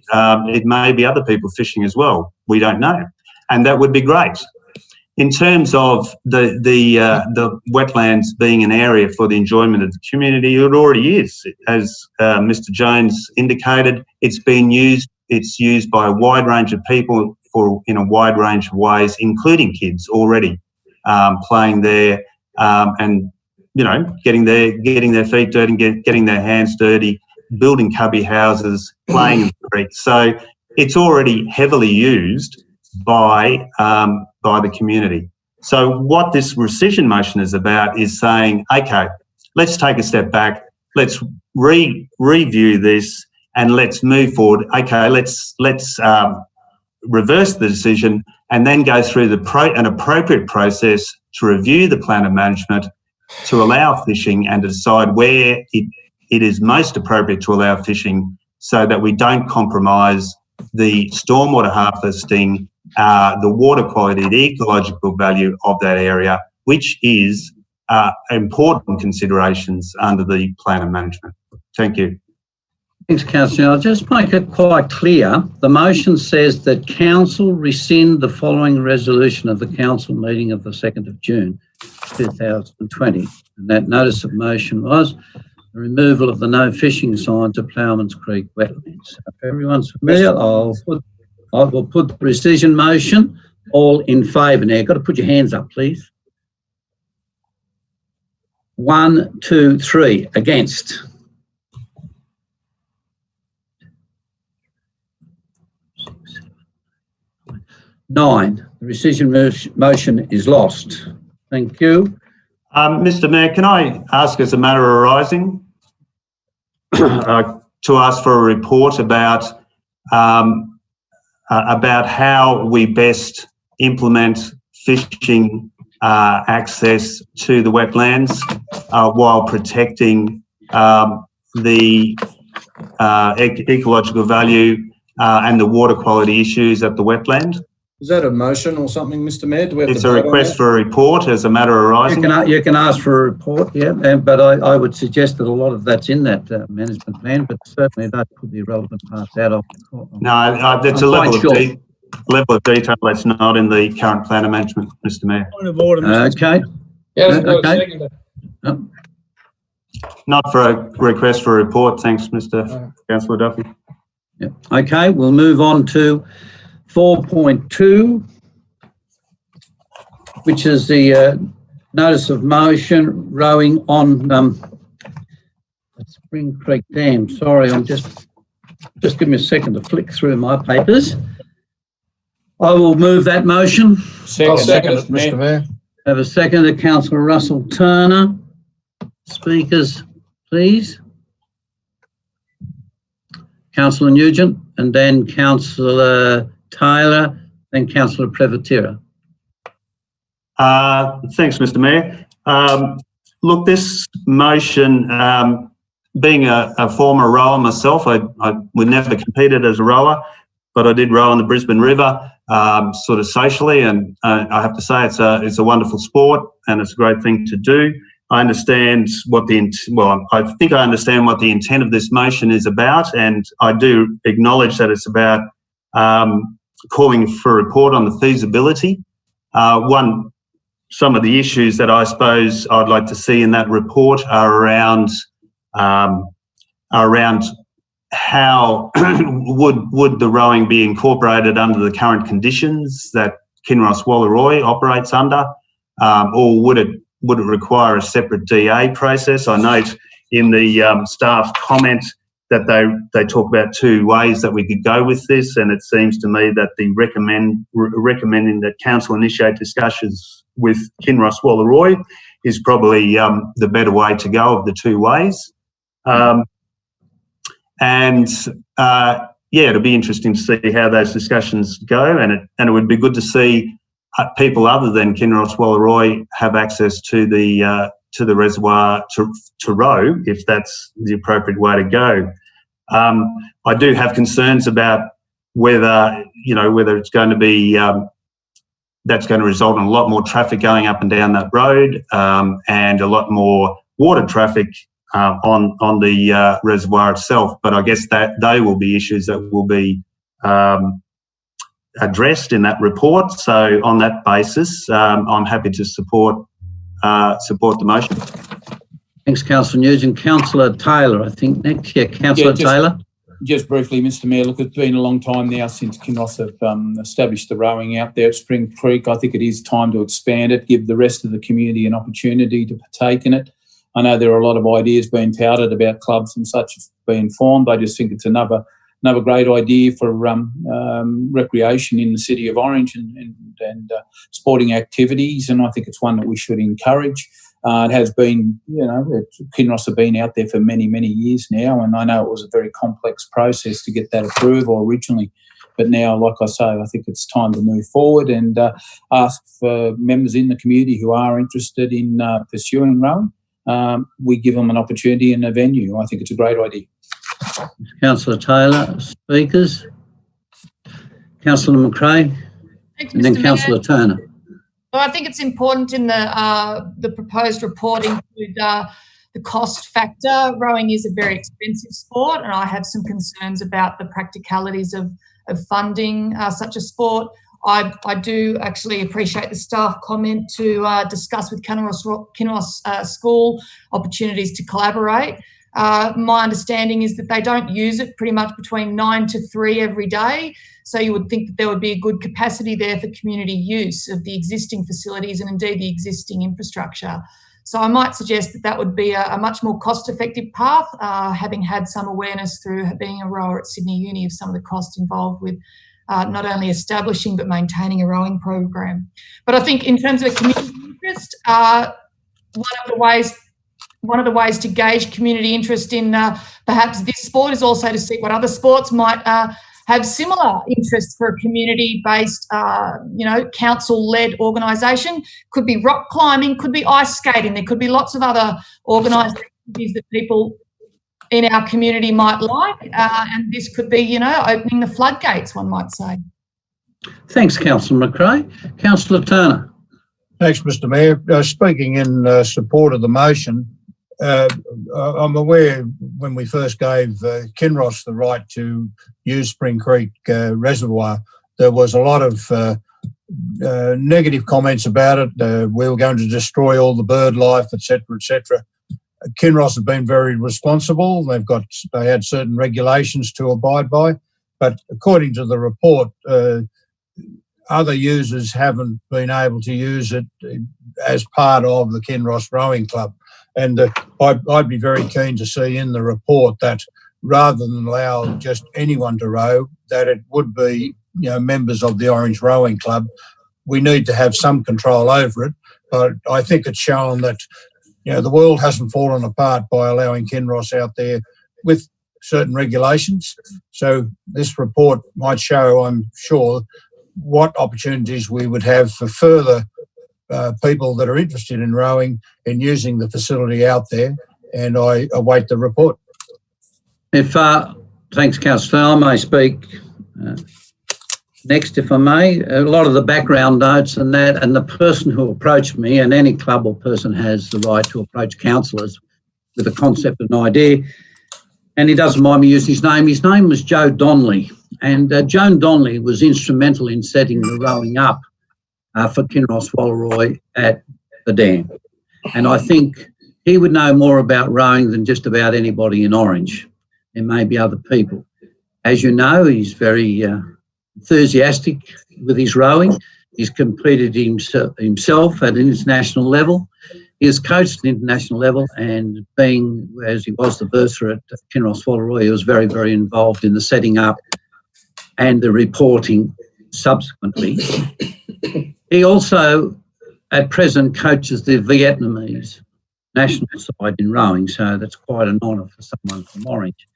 it may be other people fishing as well. We don't know. And that would be great. In terms of the wetlands being an area for the enjoyment of the community, it already is. As Mr. Jones indicated, it's been used. It's used by a wide range of people in a wide range of ways, including kids already playing there, and getting their feet dirty, and getting their hands dirty, building cubby houses, playing in the creek. So it's already heavily used by the community. So what this rescission motion is about is saying, okay, let's take a step back, let's review this, and let's move forward. Okay, let's reverse the decision and then go through an appropriate process to review the plan of management to allow fishing and to decide where it is most appropriate to allow fishing so that we don't compromise the stormwater harvesting, the water quality, the ecological value of that area, which is important considerations under the plan of management. Thank you. Thanks, Councillor. I'll just make it quite clear. The motion says that Council rescind the following resolution of the Council meeting of the 2nd of June 2020. And that notice of motion was the removal of the no fishing signs at Ploughman's Creek wetlands. If everyone's familiar, I will put the rescission motion. All in favour now. Got to put your hands up, please. 1, 2, 3. Against. Nine. The rescission motion is lost. Thank you. Mr. Mayor, can I ask, as a matter arising, to ask for a report about how we best implement fishing access to the wetlands while protecting the ecological value and the water quality issues at the wetland? Is that a motion or something, Mr. Mayor? Do we have It's to a vote on request that? for a report as a matter arising. You can ask for a report, yeah, but I would suggest that a lot of that's in that management plan, but certainly that could be relevant parts out of. No, that's a level of detail that's not in the current plan of management, Mr. Mayor. Point of order, Mr. Okay. Okay. Not for a request for a report. Thanks, Mr. Councillor Duffy. Yeah. Okay, we'll move on to 4.2, which is the notice of motion rowing on Spring Creek Dam. Sorry, I'm just give me a second to flick through my papers. I will move that motion. I'll second it, Mr. Mayor. Have a second to Councillor Russell Turner. Speakers, please. Councillor Nugent, and then Councillor Taylor, then Councillor Prevatira. Thanks, Mr. Mayor. Look, this motion, being a former rower myself, I never competed as a rower, but I did row on the Brisbane River, sort of socially, and I have to say it's a wonderful sport and it's a great thing to do. I understand I think I understand what the intent of this motion is about, and I do acknowledge that it's about calling for a report on the feasibility. Some of the issues that I suppose I'd like to see in that report are around how would the rowing be incorporated under the current conditions that Kinross Wallaroi operates under, or would it require a separate DA process? I note in the staff comment that they talk about two ways that we could go with this, and it seems to me that the recommending that council initiate discussions with Kinross Wallaroi is probably the better way to go of the two ways. It'll be interesting to see how those discussions go, and it would be good to see people other than Kinross Wallaroi have access to the reservoir to row, if that's the appropriate way to go. I do have concerns about whether it's going to be that's going to result in a lot more traffic going up and down that road, and a lot more water traffic on the reservoir itself. But I guess that they will be issues that will be addressed in that report. So on that basis, I'm happy to support the motion. Thanks, Councillor Nugent. Councillor Taylor, I think next. Yeah, Councillor Taylor. Just briefly, Mr. Mayor, look, it's been a long time now since Kinross have established the rowing out there at Spring Creek. I think it is time to expand it, give the rest of the community an opportunity to partake in it. I know there are a lot of ideas being touted about clubs and such being formed. I just think it's another great idea for recreation in the city of Orange and sporting activities, and I think it's one that we should encourage. It has been, Kinross have been out there for many, many years now, and I know it was a very complex process to get that approval originally. But now, like I say, I think it's time to move forward and ask for members in the community who are interested in pursuing rowing. We give them an opportunity and a venue. I think it's a great idea. Councillor Taylor, speakers. Councillor McRae. Thanks, and then Mr. Councillor Mayor. Turner. Well, I think it's important in the proposed report include the cost factor. Rowing is a very expensive sport, and I have some concerns about the practicalities of funding such a sport. I do actually appreciate the staff comment to discuss with Kinross School opportunities to collaborate. My understanding is that they don't use it pretty much between 9 to 3 every day. So you would think that there would be a good capacity there for community use of the existing facilities and indeed the existing infrastructure. So I might suggest that that would be a much more cost-effective path, having had some awareness through being a rower at Sydney Uni of some of the costs involved with not only establishing but maintaining a rowing program. But I think in terms of community interest, one of the ways to gauge community interest in perhaps this sport is also to see what other sports might have similar interests for a community-based, council-led organisation. Could be rock climbing, could be ice skating. There could be lots of other organised activities that people in our community might like, and this could be, opening the floodgates, one might say. Thanks, Councillor McRae. Councillor Turner. Thanks, Mr Mayor. Speaking in support of the motion, I'm aware when we first gave Kinross the right to use Spring Creek Reservoir, there was a lot of negative comments about it. We were going to destroy all the bird life, etc., etc. Kinross have been very responsible. They had certain regulations to abide by, but according to the report, other users haven't been able to use it as part of the Kinross Rowing Club. And I'd be very keen to see in the report that rather than allow just anyone to row, that it would be, members of the Orange Rowing Club. We need to have some control over it, but I think it's shown that, the world hasn't fallen apart by allowing Kinross out there with certain regulations. So this report might show, I'm sure, what opportunities we would have for further people that are interested in rowing and using the facility out there, and I await the report. Thanks, Councillor. I may speak next, if I may. A lot of the background notes and that, and the person who approached me, and any club or person has the right to approach councillors with a concept and idea, and he doesn't mind me using his name. His name was Joe Donnelly, and Joe Donnelly was instrumental in setting the rowing up for Kinross Wallaroy at the dam. And I think he would know more about rowing than just about anybody in Orange. There may be other people. As you know, he's very enthusiastic with his rowing. He's competed himself at an international level. He has coached at an international level, and being, as he was the bursar at Kinross Wallaroy, he was very, very involved in the setting up and the reporting subsequently. He also, at present, coaches the Vietnamese national side in rowing, so that's quite an honour for someone from Orange.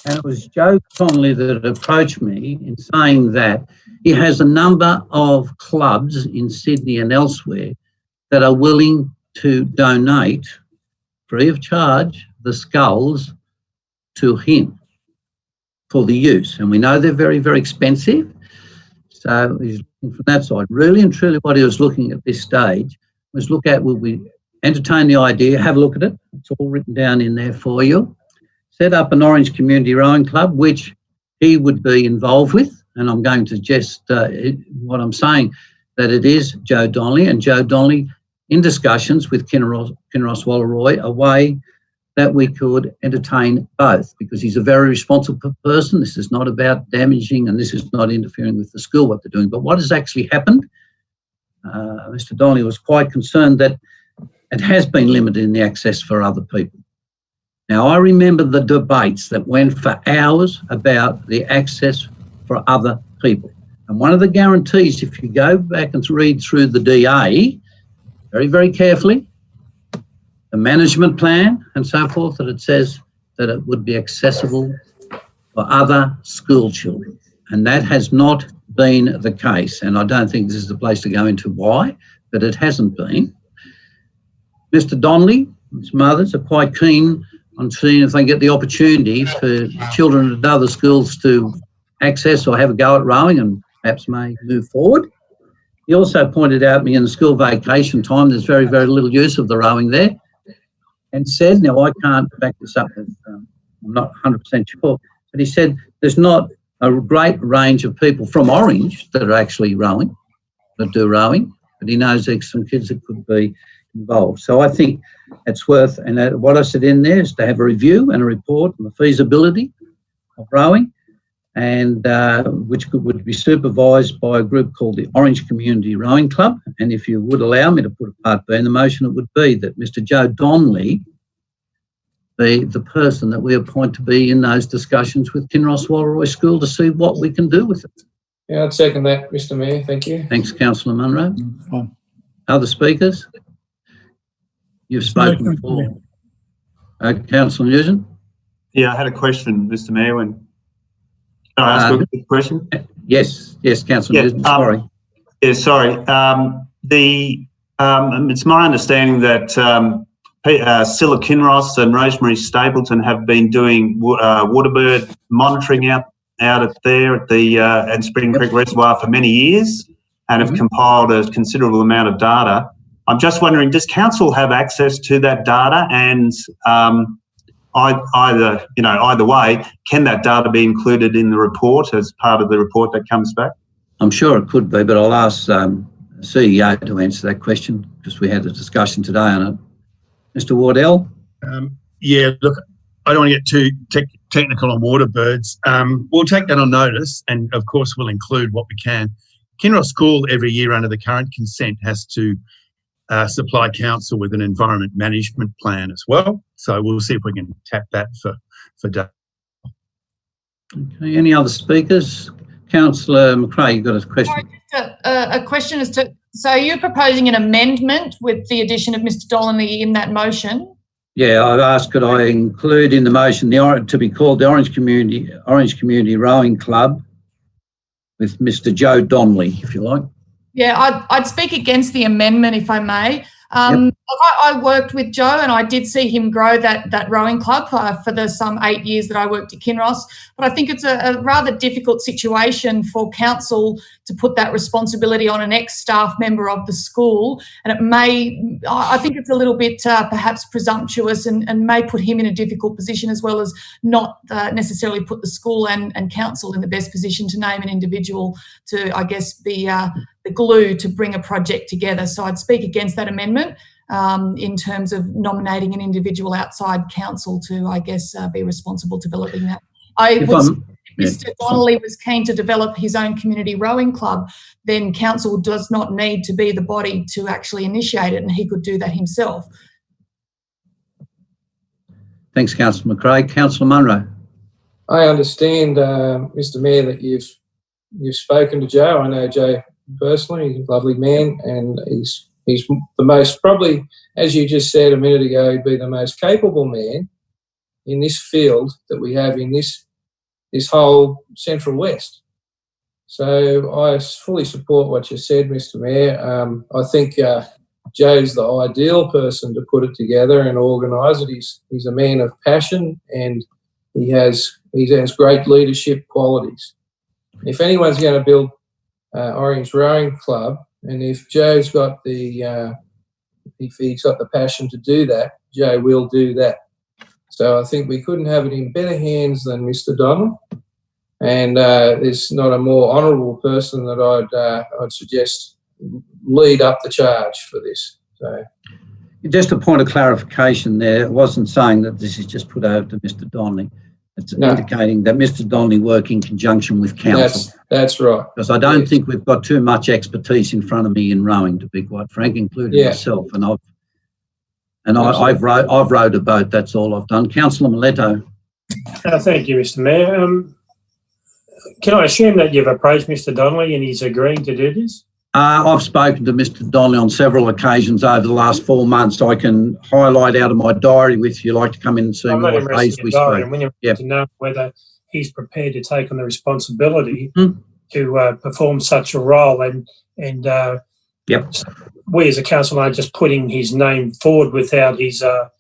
And it was Joe Connolly that approached me in saying that he has a number of clubs in Sydney and elsewhere that are willing to donate, free of charge, the sculls to him for the use. And we know they're very, very expensive. So he's looking from that side. Really and truly what he was looking at this stage was look at, will we entertain the idea, have a look at it. It's all written down in there for you. Set up an Orange Community Rowing Club, which he would be involved with. And I'm going to just, what I'm saying, that it is Joe Donnelly, and Joe Donnelly in discussions with Kinross Wallaroy, a way that we could entertain both, because he's a very responsible person. This is not about damaging, and this is not interfering with the school, what they're doing. But what has actually happened, Mr. Donnelly was quite concerned that it has been limited in the access for other people. Now, I remember the debates that went for hours about the access for other people. And one of the guarantees, if you go back and read through the DA very, very carefully, the management plan and so forth, that it says that it would be accessible for other school children. And that has not been the case. And I don't think this is the place to go into why, but it hasn't been. Mr. Donnelly and some others are quite keen on seeing if they get the opportunity for children at other schools to access or have a go at rowing and perhaps may move forward. He also pointed out to me in the school vacation time there's very, very little use of the rowing there, and said, now I can't back this up, I'm not 100% sure, but he said there's not a great range of people from Orange that are actually rowing, that do rowing, but he knows there's some kids that could be involved. So I think it's worth, and what I said in there is to have a review and a report on the feasibility of rowing, and which would be supervised by a group called the Orange Community Rowing Club. And if you would allow me to put a part B in the motion, it would be that Mr. Joe Donnelly be the person that we appoint to be in those discussions with Kinross Walleroy School to see what we can do with it. Yeah, I'd second that, Mr. Mayor. Thank you. Thanks, Councillor Munro. Fine. Other speakers? You've spoken before. Councillor Nugent? Yeah, I had a question, Mr. Mayor. Can I ask a quick question? Yes, Councillor Nugent, sorry. Yeah, sorry. It's my understanding that Scylla Kinross and Rosemary Stapleton have been doing waterbird monitoring out at there at the at Spring Creek Reservoir for many years, and have compiled a considerable amount of data. I'm just wondering, does council have access to that data? And either way, can that data be included in the report as part of the report that comes back? I'm sure it could be, but I'll ask CEO to answer that question because we had a discussion today on it. Mr. Wardell? Yeah, look, I don't want to get too technical on water birds. We'll take that on notice, and of course we'll include what we can. Kinross School every year under the current consent has to supply council with an environment management plan as well. So we'll see if we can tap that for data. Okay, any other speakers? Councillor McRae, you've got a question. Just a question as to, so are you proposing an amendment with the addition of Mr. Donnelly in that motion? Yeah, I've asked could I include in the motion to be called the Orange Community Rowing Club with Mr. Joe Donnelly, if you like. Yeah, I'd speak against the amendment if I may. I worked with Joe and I did see him grow that rowing club for the some 8 years that I worked at Kinross. But I think it's a rather difficult situation for council to put that responsibility on an ex-staff member of the school. And I think it's a little bit perhaps presumptuous and may put him in a difficult position, as well as not necessarily put the school and council in the best position to name an individual to, I guess, be the glue to bring a project together. So I'd speak against that amendment in terms of nominating an individual outside council to, I guess, be responsible developing that. Mr. Donnelly was keen to develop his own community rowing club, then council does not need to be the body to actually initiate it, and he could do that himself. Thanks, Councillor McRae. Councillor Munro. I understand, Mr. Mayor, that you've spoken to Joe. I know Joe personally. He's a lovely man, and he's the most, probably, as you just said a minute ago, he'd be the most capable man in this field that we have in this whole Central West. So I fully support what you said, Mr. Mayor. I think Joe's the ideal person to put it together and organise it. He's a man of passion, and he has great leadership qualities. If anyone's going to build Orange Rowing Club, and if Joe's got if he's got the passion to do that, Joe will do that. So I think we couldn't have it in better hands than Mr. Donnell, and there's not a more honourable person that I'd suggest lead up the charge for this. So, just a point of clarification there. It wasn't saying that this is just put over to Mr. Donnelly. It's indicating that Mr. Donnelly work in conjunction with council. That's right. Because I don't think we've got too much expertise in front of me in rowing, to be quite frank, including myself. And I've rowed a boat. That's all I've done. Councillor Miletto. Thank you, Mr. Mayor. Can I assume that you've approached Mr. Donnelly and he's agreeing to do this? I've spoken to Mr. Donnelly on several occasions over the last 4 months. I can highlight out of my diary with you. Like to come in and see more days we spoke. And we need to know whether he's prepared to take on the responsibility to perform such a role. And we as a council are just putting his name forward without his knowledge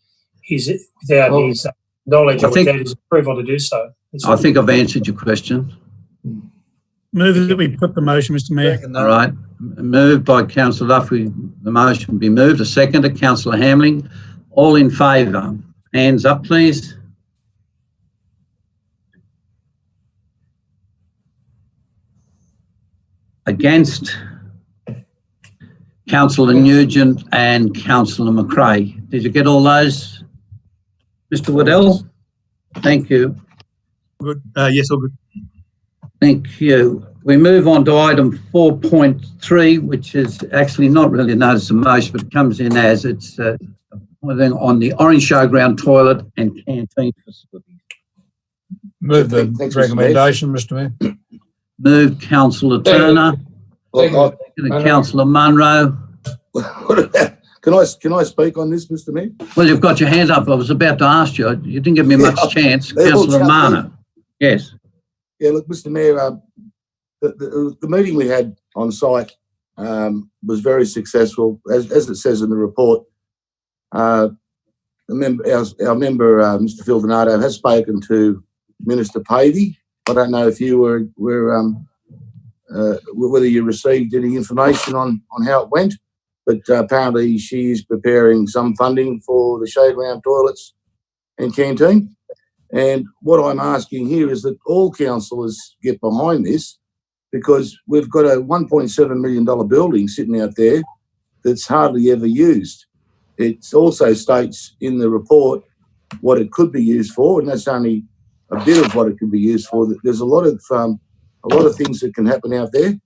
or without his approval to do so. I think I've answered your question. Move that we put the motion, Mr. Mayor. All right. Moved by Councillor Duffy. The motion be moved. A second, Councillor Hamling. All in favour. Hands up, please. Against? Councillor Nugent and Councillor McRae. Did you get all those, Mr. Waddell? Thank you. Good. Yes, all good. Thank you. We move on to item 4.3, which is actually not really a notice of motion, but it comes in as it's on the Orange Showground toilet and canteen facilities. Move the recommendation, Mr Mayor. Move Councillor Turner. Councillor Munro. Can I speak on this, Mr Mayor? Well, you've got your hand up. I was about to ask you. You didn't give me much chance. Councillor Romano. Yes. Yeah, look, Mr Mayor, the meeting we had on site was very successful. As it says in the report, our member, Mr Phil Donato, has spoken to Minister Pavey. I don't know if you were whether you received any information on how it went, but apparently she is preparing some funding for the showground toilets and canteen. And what I'm asking here is that all councillors get behind this, because we've got a $1.7 million building sitting out there that's hardly ever used. It also states in the report what it could be used for, and that's only a bit of what it could be used for. There's a lot of things that can happen out there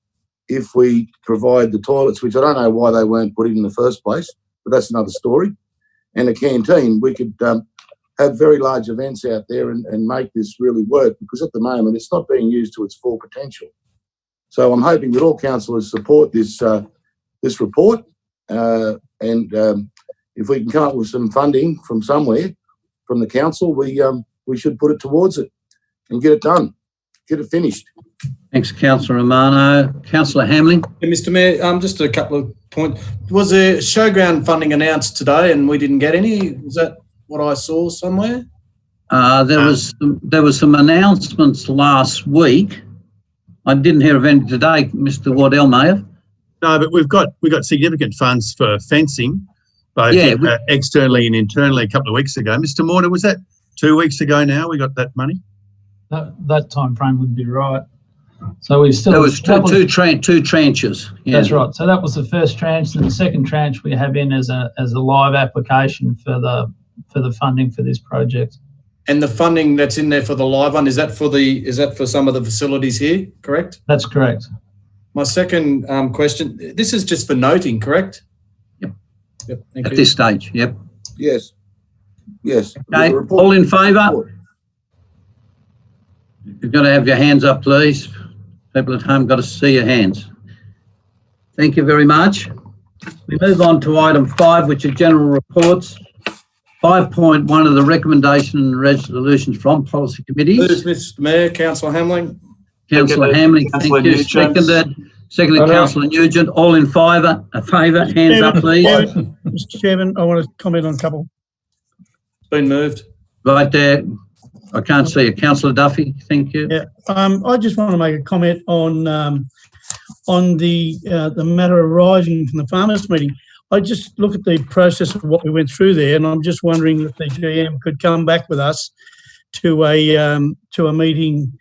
if we provide the toilets, which I don't know why they weren't put in the first place, but that's another story. And a canteen, we could have very large events out there and make this really work, because at the moment it's not being used to its full potential. So I'm hoping that all councillors support this report, and if we can come up with some funding from somewhere, from the council, we should put it towards it and get it done, get it finished. Thanks, Councillor Romano. Councillor Hamling. Yeah, Mr Mayor, just a couple of points. Was there showground funding announced today and we didn't get any? Is that what I saw somewhere? There was some announcements last week. I didn't hear of any today. Mr. Waddell may have. No, but we've got significant funds for fencing, both externally and internally. A couple of weeks ago, Mr. Morter, was that 2 weeks ago? Now we got that money. That time frame would be right. So we still. There was two tranches. Yeah. That's right. So that was the first tranche, and the second tranche we have in as a live application for the funding for this project. And the funding that's in there for the live one, is that for some of the facilities here? Correct. That's correct. My second question. This is just for noting, correct? Yep. Yep. Thank you. At this stage, yep. Yes. Yes. Okay. All in favour? You've got to have your hands up, please. People at home got to see your hands. Thank you very much. We move on to item 5, which are general reports. 5.1 of the recommendation and resolutions from policy committees. Mr Mayor, Councillor Hamling. Councillor Hamling, thank you. Seconded, Councillor Nugent. All in favour? Hands up, please. Mr Chairman, I want to comment on a couple. Been moved. Right there. I can't see you. Councillor Duffy, thank you. Yeah, I just want to make a comment on the matter arising from the farmers' meeting. I just look at the process of what we went through there, and I'm just wondering if the GM could come back with us to a meeting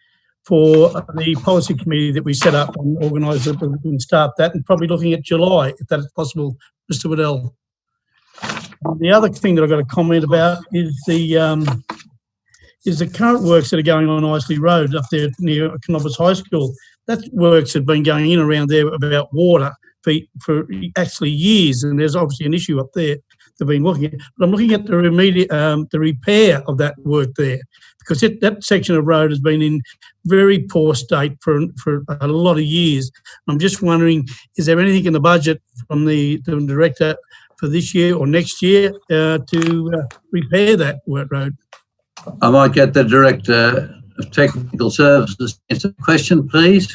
for the policy committee that we set up and organise it, and we can start that, and probably looking at July, if that is possible, Mr Waddell. The other thing that I've got to comment about is the current works that are going on Isley Road up there near Canobbas High School. That works have been going in around there about water for actually years, and there's obviously an issue up there they've been looking at. But I'm looking at the repair of that work there, because that section of road has been in very poor state for a lot of years. I'm just wondering, is there anything in the budget from the director for this year or next year to repair that road? I might get the Director of Technical Services to answer the question, please.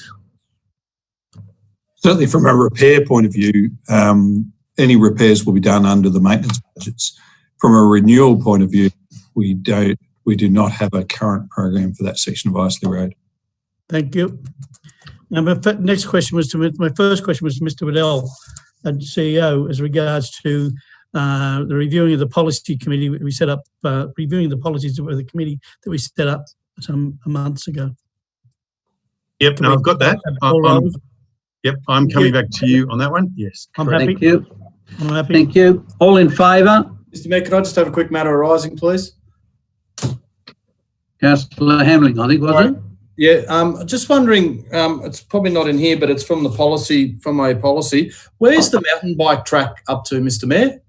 Certainly from a repair point of view, any repairs will be done under the maintenance budgets. From a renewal point of view, we do not have a current program for that section of Isley Road. Thank you. Now, my first question was to Mr Waddell, CEO, as regards to the reviewing of the policy committee we set up, reviewing the policies of the committee that we set up some months ago. Yep, no, I've got that. Yep, I'm coming back to you on that one. Yes. I'm correct. happy. Thank you. I'm happy. Thank you. All in favour? Mr Mayor, could I just have a quick matter arising, please? Councillor Hamling, I think, was it? Yeah, just wondering, it's probably not in here, but it's from the policy, from a policy. Where's the mountain bike track up to, Mr Mayor?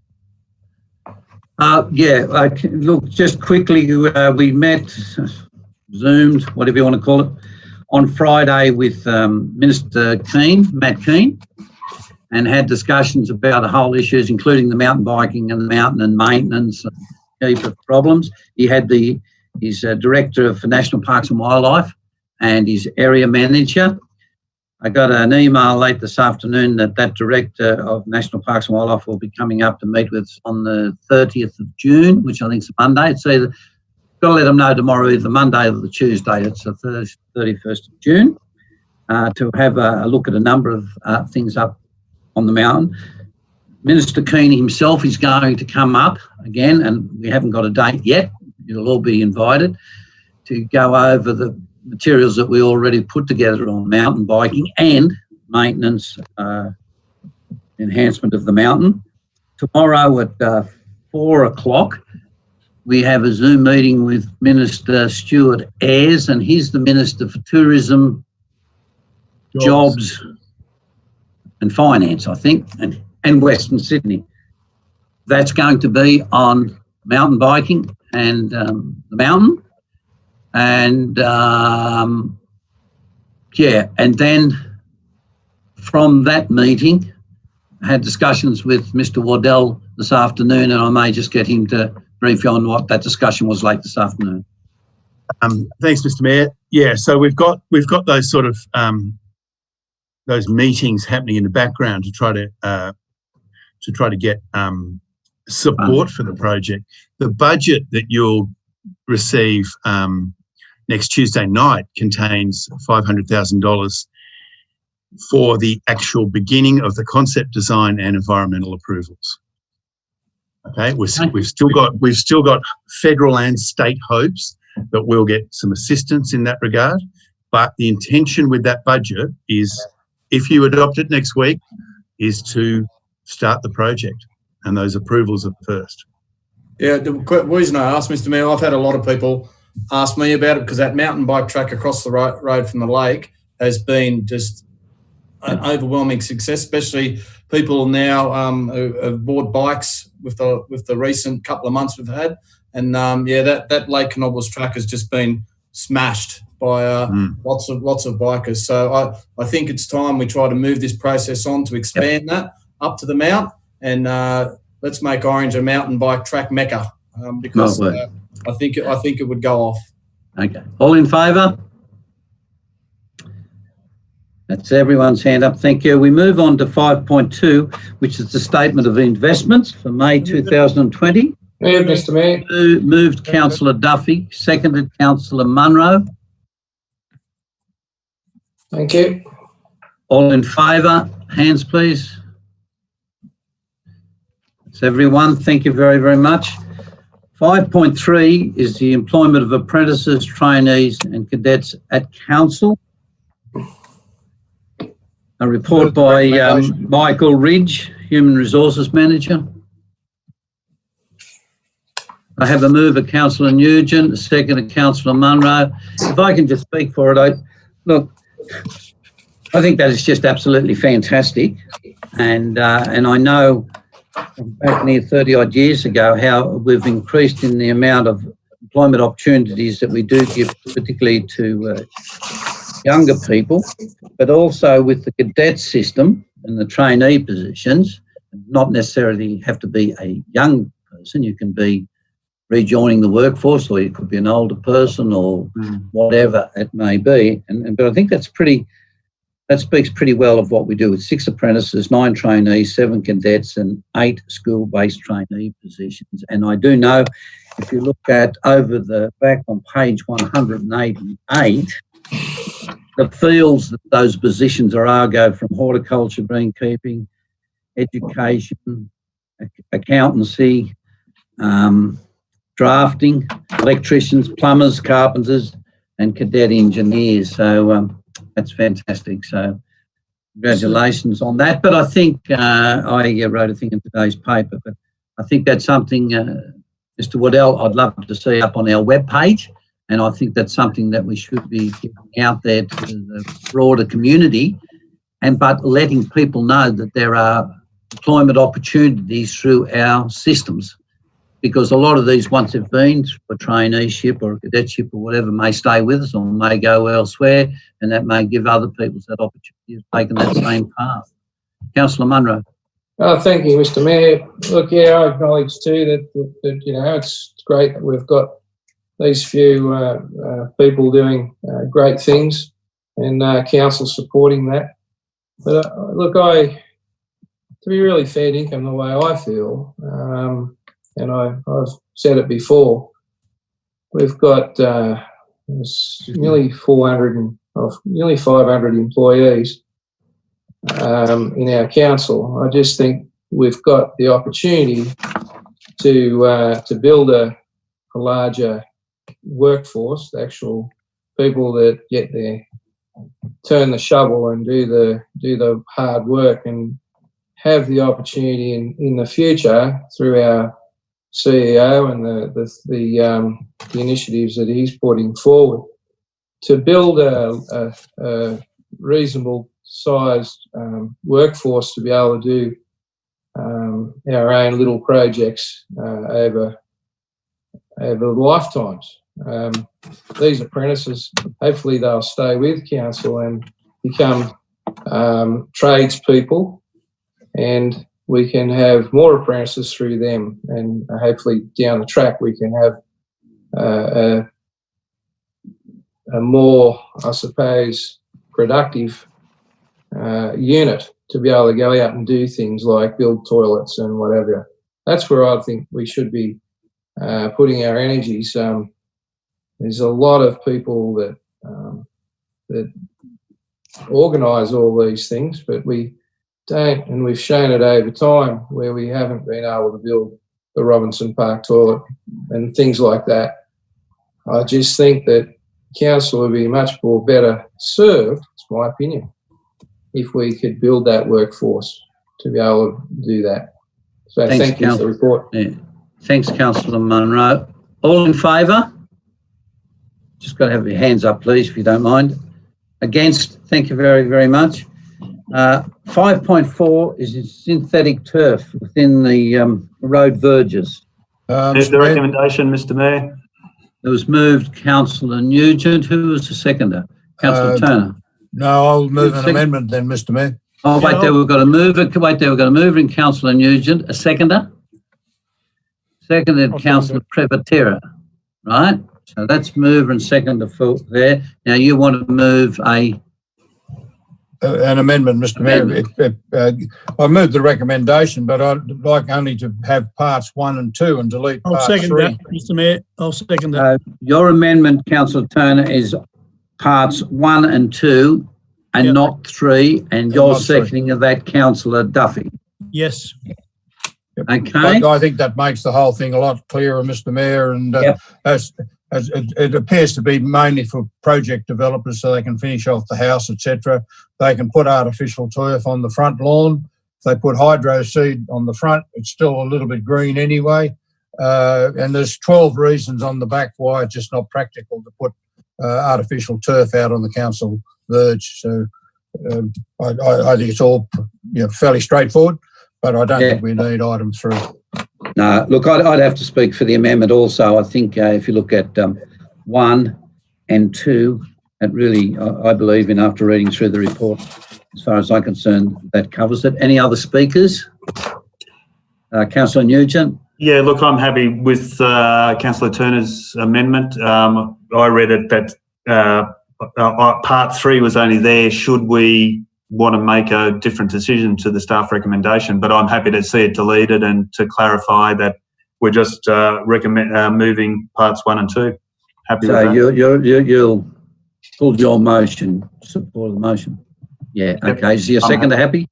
Look, just quickly, we met, Zoomed, whatever you want to call it, on Friday with Minister Keane, Matt Keane, and had discussions about the whole issues, including the mountain biking and the mountain and maintenance and heap of problems. He had his Director for National Parks and Wildlife and his area manager. I got an email late this afternoon that Director of National Parks and Wildlife will be coming up to meet with us on the 30th of June, which I think is a Monday. It's either, got to let them know tomorrow, either Monday or the Tuesday. It's the 31st of June, to have a look at a number of things up on the mountain. Minister Keane himself is going to come up again, and we haven't got a date yet. You'll all be invited to go over the materials that we already put together on mountain biking and maintenance, enhancement of the mountain. Tomorrow at 4 o'clock, we have a Zoom meeting with Minister Stuart Ayres, and he's the Minister for Tourism, Jobs and Finance, I think, and Western Sydney. That's going to be on mountain biking and the mountain. And and then from that meeting, I had discussions with Mr. Wardell this afternoon, and I may just get him to brief you on what that discussion was like this afternoon. Thanks, Mr. Mayor. Yeah, so we've got those sort of those meetings happening in the background to try to get support for the project. The budget that you'll receive next Tuesday night contains $500,000 for the actual beginning of the concept design and environmental approvals. Okay, we've still got federal and state hopes that we'll get some assistance in that regard, but the intention with that budget is, if you adopt it next week, is to start the project, and those approvals are first. Yeah, the reason I asked, Mr Mayor, I've had a lot of people ask me about it because that mountain bike track across the road from the lake has been just an overwhelming success, especially people now who have bought bikes with the recent couple of months we've had. And that Lake Canobbals track has just been smashed by lots of bikers. So I think it's time we try to move this process on to expand that up to the mount, and let's make Orange a mountain bike track mecca, because I think it would go off. Okay, all in favour? That's everyone's hand up. Thank you. We move on to 5.2, which is the statement of investments for May 2020. Move, Mr Mayor. Moved Councillor Duffy, seconded Councillor Munro. Thank you. All in favour? Hands, please. That's everyone. Thank you very, very much. 5.3 is the employment of apprentices, trainees and cadets at council. A report by Michael Ridge, Human Resources Manager. I have a move of Councillor Nugent, a second of Councillor Munro. If I can just speak for it, look, I think that is just absolutely fantastic. And I know back near 30 odd years ago how we've increased in the amount of employment opportunities that we do give, particularly to younger people, but also with the cadet system and the trainee positions. Not necessarily have to be a young person, you can be rejoining the workforce, or you could be an older person, or whatever it may be. But I think that speaks pretty well of what we do with 6 apprentices, 9 trainees, 7 cadets and 8 school-based trainee positions. And I do know, if you look at over the back on page 188, the fields that those positions are go from horticulture, greenkeeping, education, accountancy, drafting, electricians, plumbers, carpenters and cadet engineers. So that's fantastic. So Congratulations on that. But I think I wrote a thing in today's paper, but I think that's something, Mr. Waddell, I'd love to see up on our webpage. And I think that's something that we should be giving out there to the broader community, but letting people know that there are employment opportunities through our systems. Because a lot of these, once they've been for traineeship or a cadetship or whatever, may stay with us or may go elsewhere, and that may give other people that opportunity of taking that same path. Councillor Munro. Oh, thank you, Mr. Mayor. Look, yeah, I acknowledge too that you know, it's great that we've got these few people doing great things and council supporting that. But look, to be really fair dinkum the way I feel, and I've said it before, we've got nearly 500 employees in our council. I just think we've got the opportunity to build a larger workforce, the actual people that get there, turn the shovel and do the hard work, and have the opportunity in the future through our CEO and the initiatives that he's putting forward to build a reasonable sized workforce to be able to do our own little projects over lifetimes. These apprentices, hopefully they'll stay with council and become tradespeople, and we can have more apprentices through them, and hopefully down the track we can have a more, I suppose, productive unit to be able to go out and do things like build toilets and whatever. That's where I think we should be putting our energies. There's a lot of people that organise all these things, but we don't, and we've shown it over time where we haven't been able to build the Robinson Park toilet and things like that. I just think that council would be much more better served, it's my opinion, if we could build that workforce to be able to do that. So thank you for the report. Yeah. Thanks, Councillor Munro. All in favour? Just got to have your hands up, please, if you don't mind. Against? Thank you very, very much. 5.4 is synthetic turf within the road verges. There's the recommendation, Mr. Mayor. It was moved, Councillor Nugent. Who was the seconder? Councillor Turner. No, I'll move an amendment then, Mr. Mayor. Oh, wait there, we've got to move it. Wait there, we've got to move in Councillor Nugent. A seconder? Seconded Councillor Prevatera, right? So that's mover and seconder for there. Now you want to move an amendment, Mr. Mayor. I moved the recommendation, but I'd like only to have parts 1 and 2 and delete part 3. I'll second that, Mr. Mayor. I'll second that. Your amendment, Councillor Turner, is parts 1 and 2 and not 3, and you're seconding of that, Councillor Duffy. Yes. Okay. I think that makes the whole thing a lot clearer, Mr. Mayor, and as it appears to be mainly for project developers so they can finish off the house, etc. They can put artificial turf on the front lawn. If they put hydro seed on the front, it's still a little bit green anyway. And there's 12 reasons on the back why it's just not practical to put artificial turf out on the council verge. So I think it's all fairly straightforward, but I don't think we need item 3. No, look, I'd have to speak for the amendment also. I think if you look at 1 and 2, it really, I believe in, after reading through the report, as far as I'm concerned, that covers it. Any other speakers? Councillor Nugent? Yeah, look, I'm happy with Councillor Turner's amendment. I read it that part 3 was only there should we want to make a different decision to the staff recommendation, but I'm happy to see it deleted and to clarify that we're just moving parts 1 and 2. Happy with that. So you'll pull your motion, support the motion. Yeah, okay. Is your seconder happy?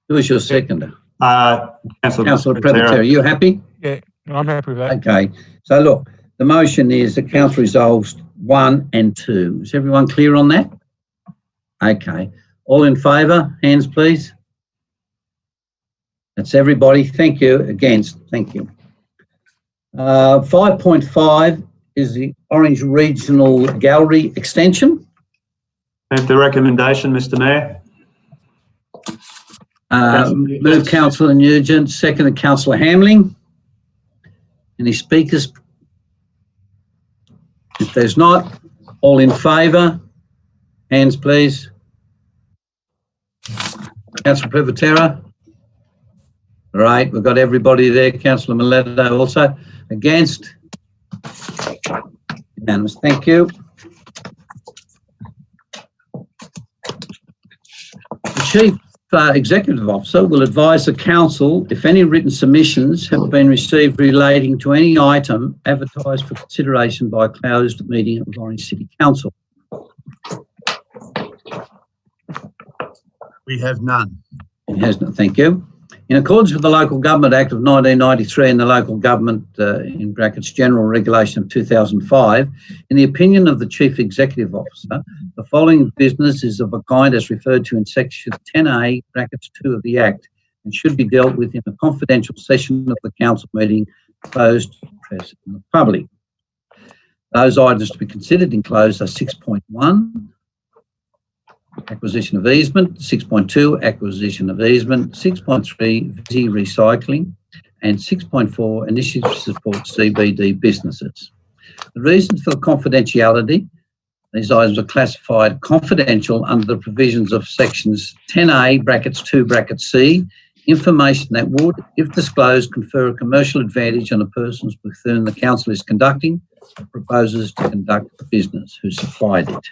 Who is your seconder? Councillor Prevatera. Are you happy? Yeah, I'm happy with that. Okay. So look, the motion is the council resolves 1 and 2. Is everyone clear on that? Okay. All in favour? Hands, please. That's everybody. Thank you. Against? Thank you. 5.5 is the Orange Regional Gallery extension. Move the recommendation, Mr Mayor. Move Councillor Nugent, seconded Councillor Hamling. Any speakers? If there's not, all in favour? Hands, please. Councillor Privatera? All right, we've got everybody there. Councillor Mileto also. Against? Unanimous. Thank you. The Chief Executive Officer will advise the Council if any written submissions have been received relating to any item advertised for consideration by a closed meeting of Orange City Council. We have none. It has not. Thank you. In accordance with the Local Government Act of 1993 and the Local Government in brackets General Regulation of 2005, in the opinion of the Chief Executive Officer, the following business is of a kind as referred to in Section 10A brackets 2 of the Act and should be dealt with in a confidential session of the Council meeting closed to the press and the public. Those items to be considered in closed are 6.1, acquisition of easement, 6.2, acquisition of easement, 6.3, Visi recycling, and 6.4, initiative to support CBD businesses. The reasons for the confidentiality: these items are classified confidential under the provisions of sections 10A brackets 2 brackets C, information that would, if disclosed, confer a commercial advantage on the persons with whom the Council is conducting or proposes to conduct business who supplied it.